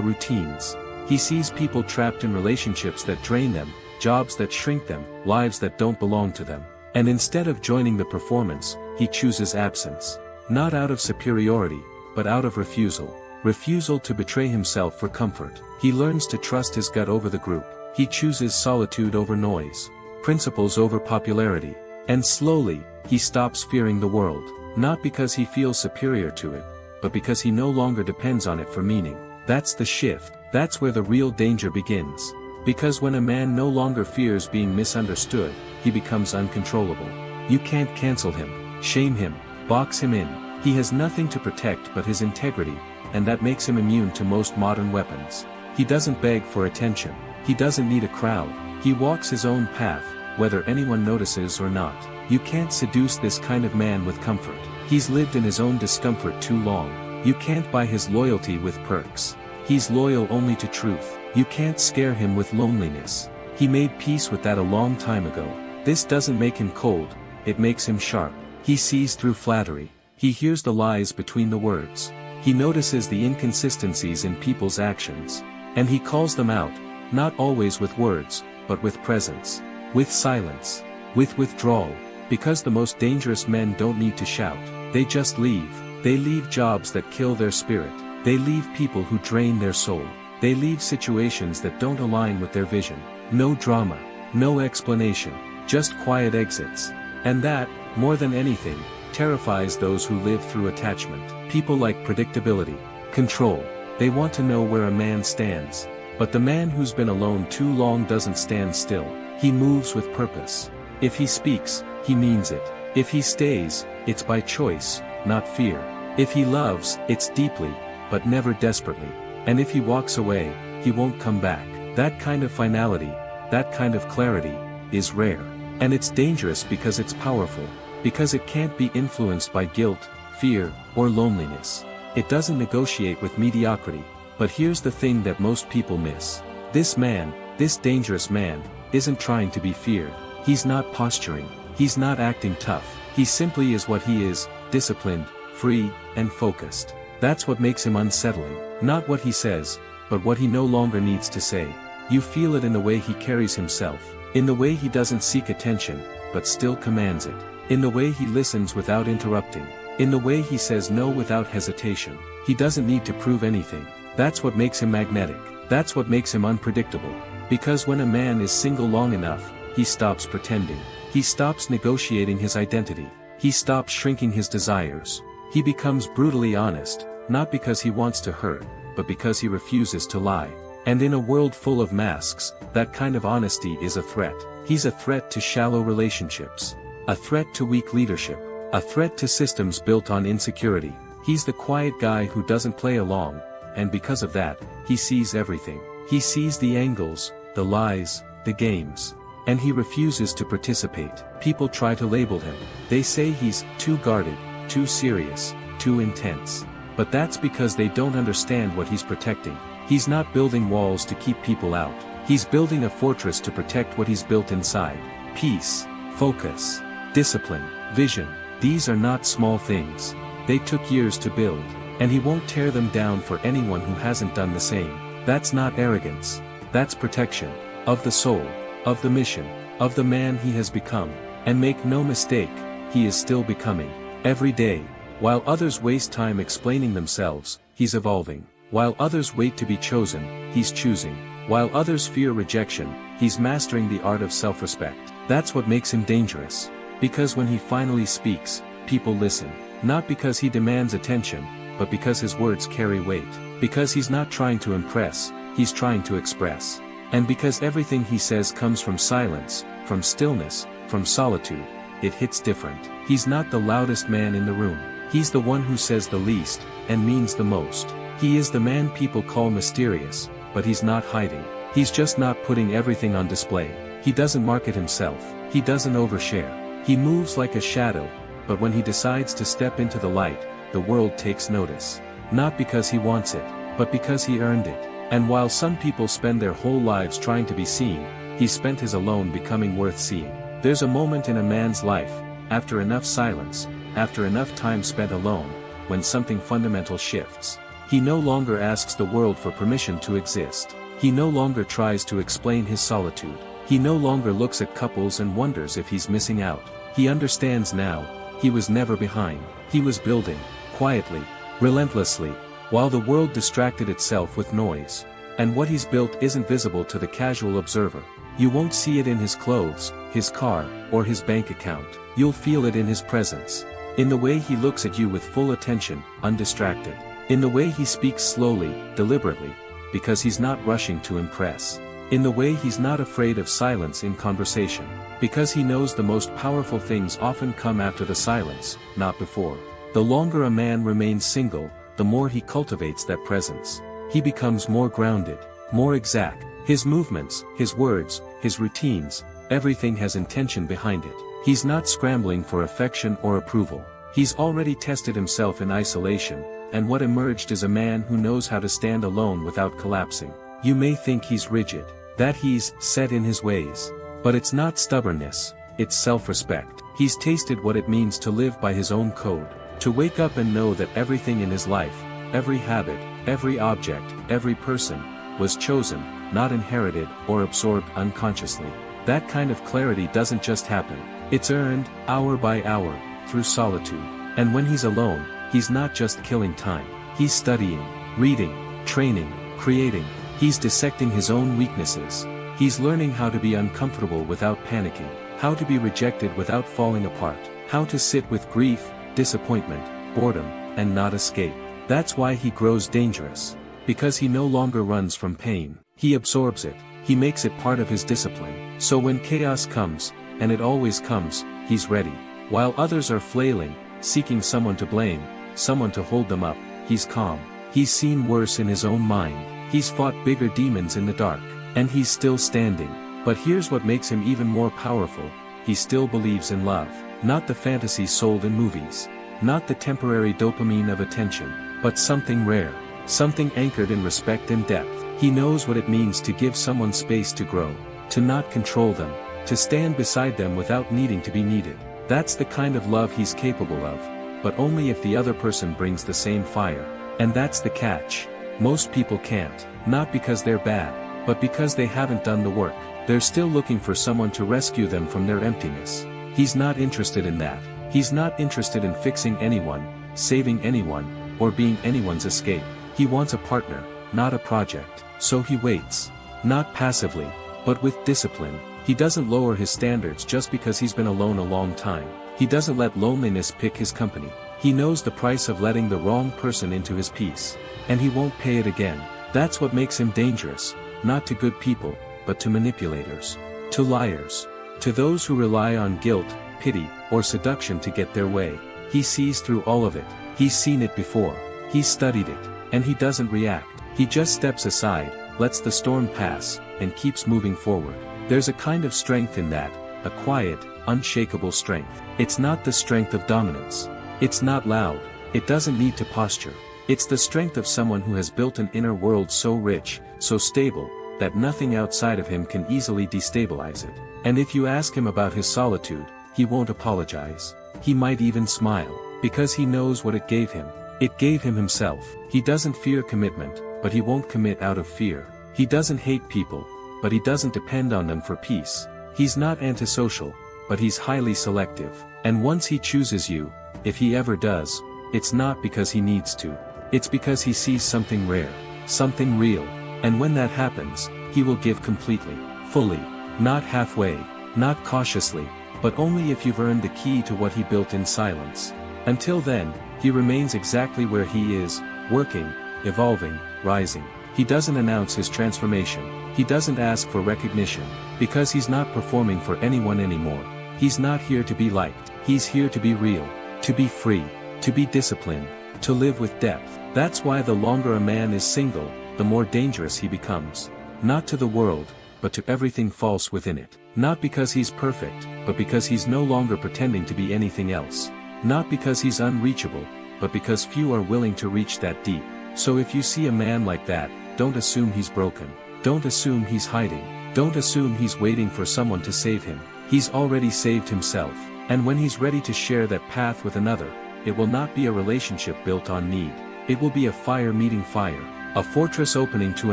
routines. He sees people trapped in relationships that drain them, jobs that shrink them, lives that don't belong to them. And instead of joining the performance, he chooses absence. Not out of superiority, but out of refusal. Refusal to betray himself for comfort. He learns to trust his gut over the group. He chooses solitude over noise, principles over popularity. And slowly, he stops fearing the world. Not because he feels superior to it, but because he no longer depends on it for meaning. That's the shift. That's where the real danger begins. Because when a man no longer fears being misunderstood, he becomes uncontrollable. You can't cancel him, shame him, box him in. He has nothing to protect but his integrity, and that makes him immune to most modern weapons. He doesn't beg for attention. He doesn't need a crowd. He walks his own path, whether anyone notices or not. You can't seduce this kind of man with comfort. He's lived in his own discomfort too long. You can't buy his loyalty with perks. He's loyal only to truth. You can't scare him with loneliness. He made peace with that a long time ago. This doesn't make him cold, it makes him sharp. He sees through flattery. He hears the lies between the words. He notices the inconsistencies in people's actions. And he calls them out, not always with words, but with presence, with silence, with withdrawal, because the most dangerous men don't need to shout, they just leave. They leave jobs that kill their spirit. They leave people who drain their soul. They leave situations that don't align with their vision. No drama, no explanation, just quiet exits. And that, more than anything, terrifies those who live through attachment. People like predictability, control. They want to know where a man stands. But the man who's been alone too long doesn't stand still. He moves with purpose. If he speaks, he means it. If he stays, it's by choice, not fear. If he loves, it's deeply, but never desperately. And if he walks away, he won't come back. That kind of finality, that kind of clarity, is rare. And it's dangerous because it's powerful. Because it can't be influenced by guilt, fear, or loneliness. It doesn't negotiate with mediocrity. But here's the thing that most people miss. This man, this dangerous man, isn't trying to be feared. He's not posturing. He's not acting tough. He simply is what he is, disciplined, free, and focused. That's what makes him unsettling. Not what he says, but what he no longer needs to say. You feel it in the way he carries himself. In the way he doesn't seek attention, but still commands it. In the way he listens without interrupting. In the way he says no without hesitation. He doesn't need to prove anything. That's what makes him magnetic. That's what makes him unpredictable. Because when a man is single long enough, he stops pretending. He stops negotiating his identity. He stops shrinking his desires. He becomes brutally honest, not because he wants to hurt, but because he refuses to lie. And in a world full of masks, that kind of honesty is a threat. He's a threat to shallow relationships. A threat to weak leadership. A threat to systems built on insecurity. He's the quiet guy who doesn't play along, and because of that, he sees everything. He sees the angles, the lies, the games. And he refuses to participate. People try to label him. They say he's too guarded, too serious, too intense. But that's because they don't understand what he's protecting. He's not building walls to keep people out. He's building a fortress to protect what he's built inside. Peace, focus, discipline, vision. These are not small things. They took years to build. And he won't tear them down for anyone who hasn't done the same. That's not arrogance. That's protection. Of the soul. Of the mission. Of the man he has become. And make no mistake, he is still becoming. Every day. While others waste time explaining themselves, he's evolving. While others wait to be chosen, he's choosing. While others fear rejection, he's mastering the art of self-respect. That's what makes him dangerous. Because when he finally speaks, people listen. Not because he demands attention, but because his words carry weight. Because he's not trying to impress, he's trying to express. And because everything he says comes from silence, from stillness, from solitude, it hits different. He's not the loudest man in the room. He's the one who says the least, and means the most. He is the man people call mysterious, but he's not hiding. He's just not putting everything on display. He doesn't market himself. He doesn't overshare. He moves like a shadow, but when he decides to step into the light, the world takes notice. Not because he wants it, but because he earned it. And while some people spend their whole lives trying to be seen, he spent his alone becoming worth seeing. There's a moment in a man's life, after enough silence, after enough time spent alone, when something fundamental shifts. He no longer asks the world for permission to exist. He no longer tries to explain his solitude. He no longer looks at couples and wonders if he's missing out. He understands now, he was never behind. He was building, quietly, relentlessly, while the world distracted itself with noise. And what he's built isn't visible to the casual observer. You won't see it in his clothes, his car, or his bank account. You'll feel it in his presence. In the way he looks at you with full attention, undistracted. In the way he speaks slowly, deliberately, because he's not rushing to impress. In the way he's not afraid of silence in conversation. Because he knows the most powerful things often come after the silence, not before. The longer a man remains single, the more he cultivates that presence. He becomes more grounded, more exact. His movements, his words, his routines, everything has intention behind it. He's not scrambling for affection or approval. He's already tested himself in isolation, and what emerged is a man who knows how to stand alone without collapsing. You may think he's rigid, that he's set in his ways. But it's not stubbornness, it's self-respect. He's tasted what it means to live by his own code, to wake up and know that everything in his life, every habit, every object, every person, was chosen, not inherited or absorbed unconsciously. That kind of clarity doesn't just happen. It's earned, hour by hour, through solitude. And when he's alone, he's not just killing time. He's studying, reading, training, creating. He's dissecting his own weaknesses. He's learning how to be uncomfortable without panicking, how to be rejected without falling apart, how to sit with grief, disappointment, boredom, and not escape. That's why he grows dangerous. Because he no longer runs from pain. He absorbs it. He makes it part of his discipline. So when chaos comes, and it always comes, he's ready. While others are flailing, seeking someone to blame, someone to hold them up, he's calm. He's seen worse in his own mind. He's fought bigger demons in the dark. And he's still standing. But here's what makes him even more powerful. He still believes in love. Not the fantasy sold in movies. Not the temporary dopamine of attention. But something rare. Something anchored in respect and depth. He knows what it means to give someone space to grow. To not control them. To stand beside them without needing to be needed. That's the kind of love he's capable of. But only if the other person brings the same fire. And that's the catch. Most people can't. Not because they're bad. But because they haven't done the work. They're still looking for someone to rescue them from their emptiness. He's not interested in that. He's not interested in fixing anyone, saving anyone, or being anyone's escape. He wants a partner, not a project. So he waits. Not passively, but with discipline. He doesn't lower his standards just because he's been alone a long time. He doesn't let loneliness pick his company. He knows the price of letting the wrong person into his peace. And he won't pay it again. That's what makes him dangerous. Not to good people, but to manipulators. To liars. To those who rely on guilt, pity, or seduction to get their way. He sees through all of it. He's seen it before. He's studied it. And he doesn't react. He just steps aside, lets the storm pass, and keeps moving forward. There's a kind of strength in that, a quiet, unshakable strength. It's not the strength of dominance. It's not loud. It doesn't need to posture. It's the strength of someone who has built an inner world so rich, so stable, that nothing outside of him can easily destabilize it. And if you ask him about his solitude, he won't apologize. He might even smile, because he knows what it gave him. It gave him himself. He doesn't fear commitment, but he won't commit out of fear. He doesn't hate people, but he doesn't depend on them for peace. He's not antisocial, but he's highly selective. And once he chooses you, if he ever does, it's not because he needs to. It's because he sees something rare, something real. And when that happens, he will give completely, fully, not halfway, not cautiously, but only if you've earned the key to what he built in silence. Until then, he remains exactly where he is, working, evolving, rising. He doesn't announce his transformation. He doesn't ask for recognition, because he's not performing for anyone anymore. He's not here to be liked. He's here to be real, to be free, to be disciplined, to live with depth. That's why the longer a man is single, the more dangerous he becomes. Not to the world, but to everything false within it. Not because he's perfect, but because he's no longer pretending to be anything else. Not because he's unreachable, but because few are willing to reach that deep. So if you see a man like that, don't assume he's broken. Don't assume he's hiding. Don't assume he's waiting for someone to save him. He's already saved himself. And when he's ready to share that path with another, it will not be a relationship built on need. It will be a fire meeting fire. A fortress opening to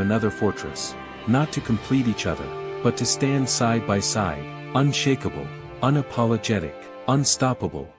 another fortress. Not to complete each other, but to stand side by side, unshakable, unapologetic, unstoppable.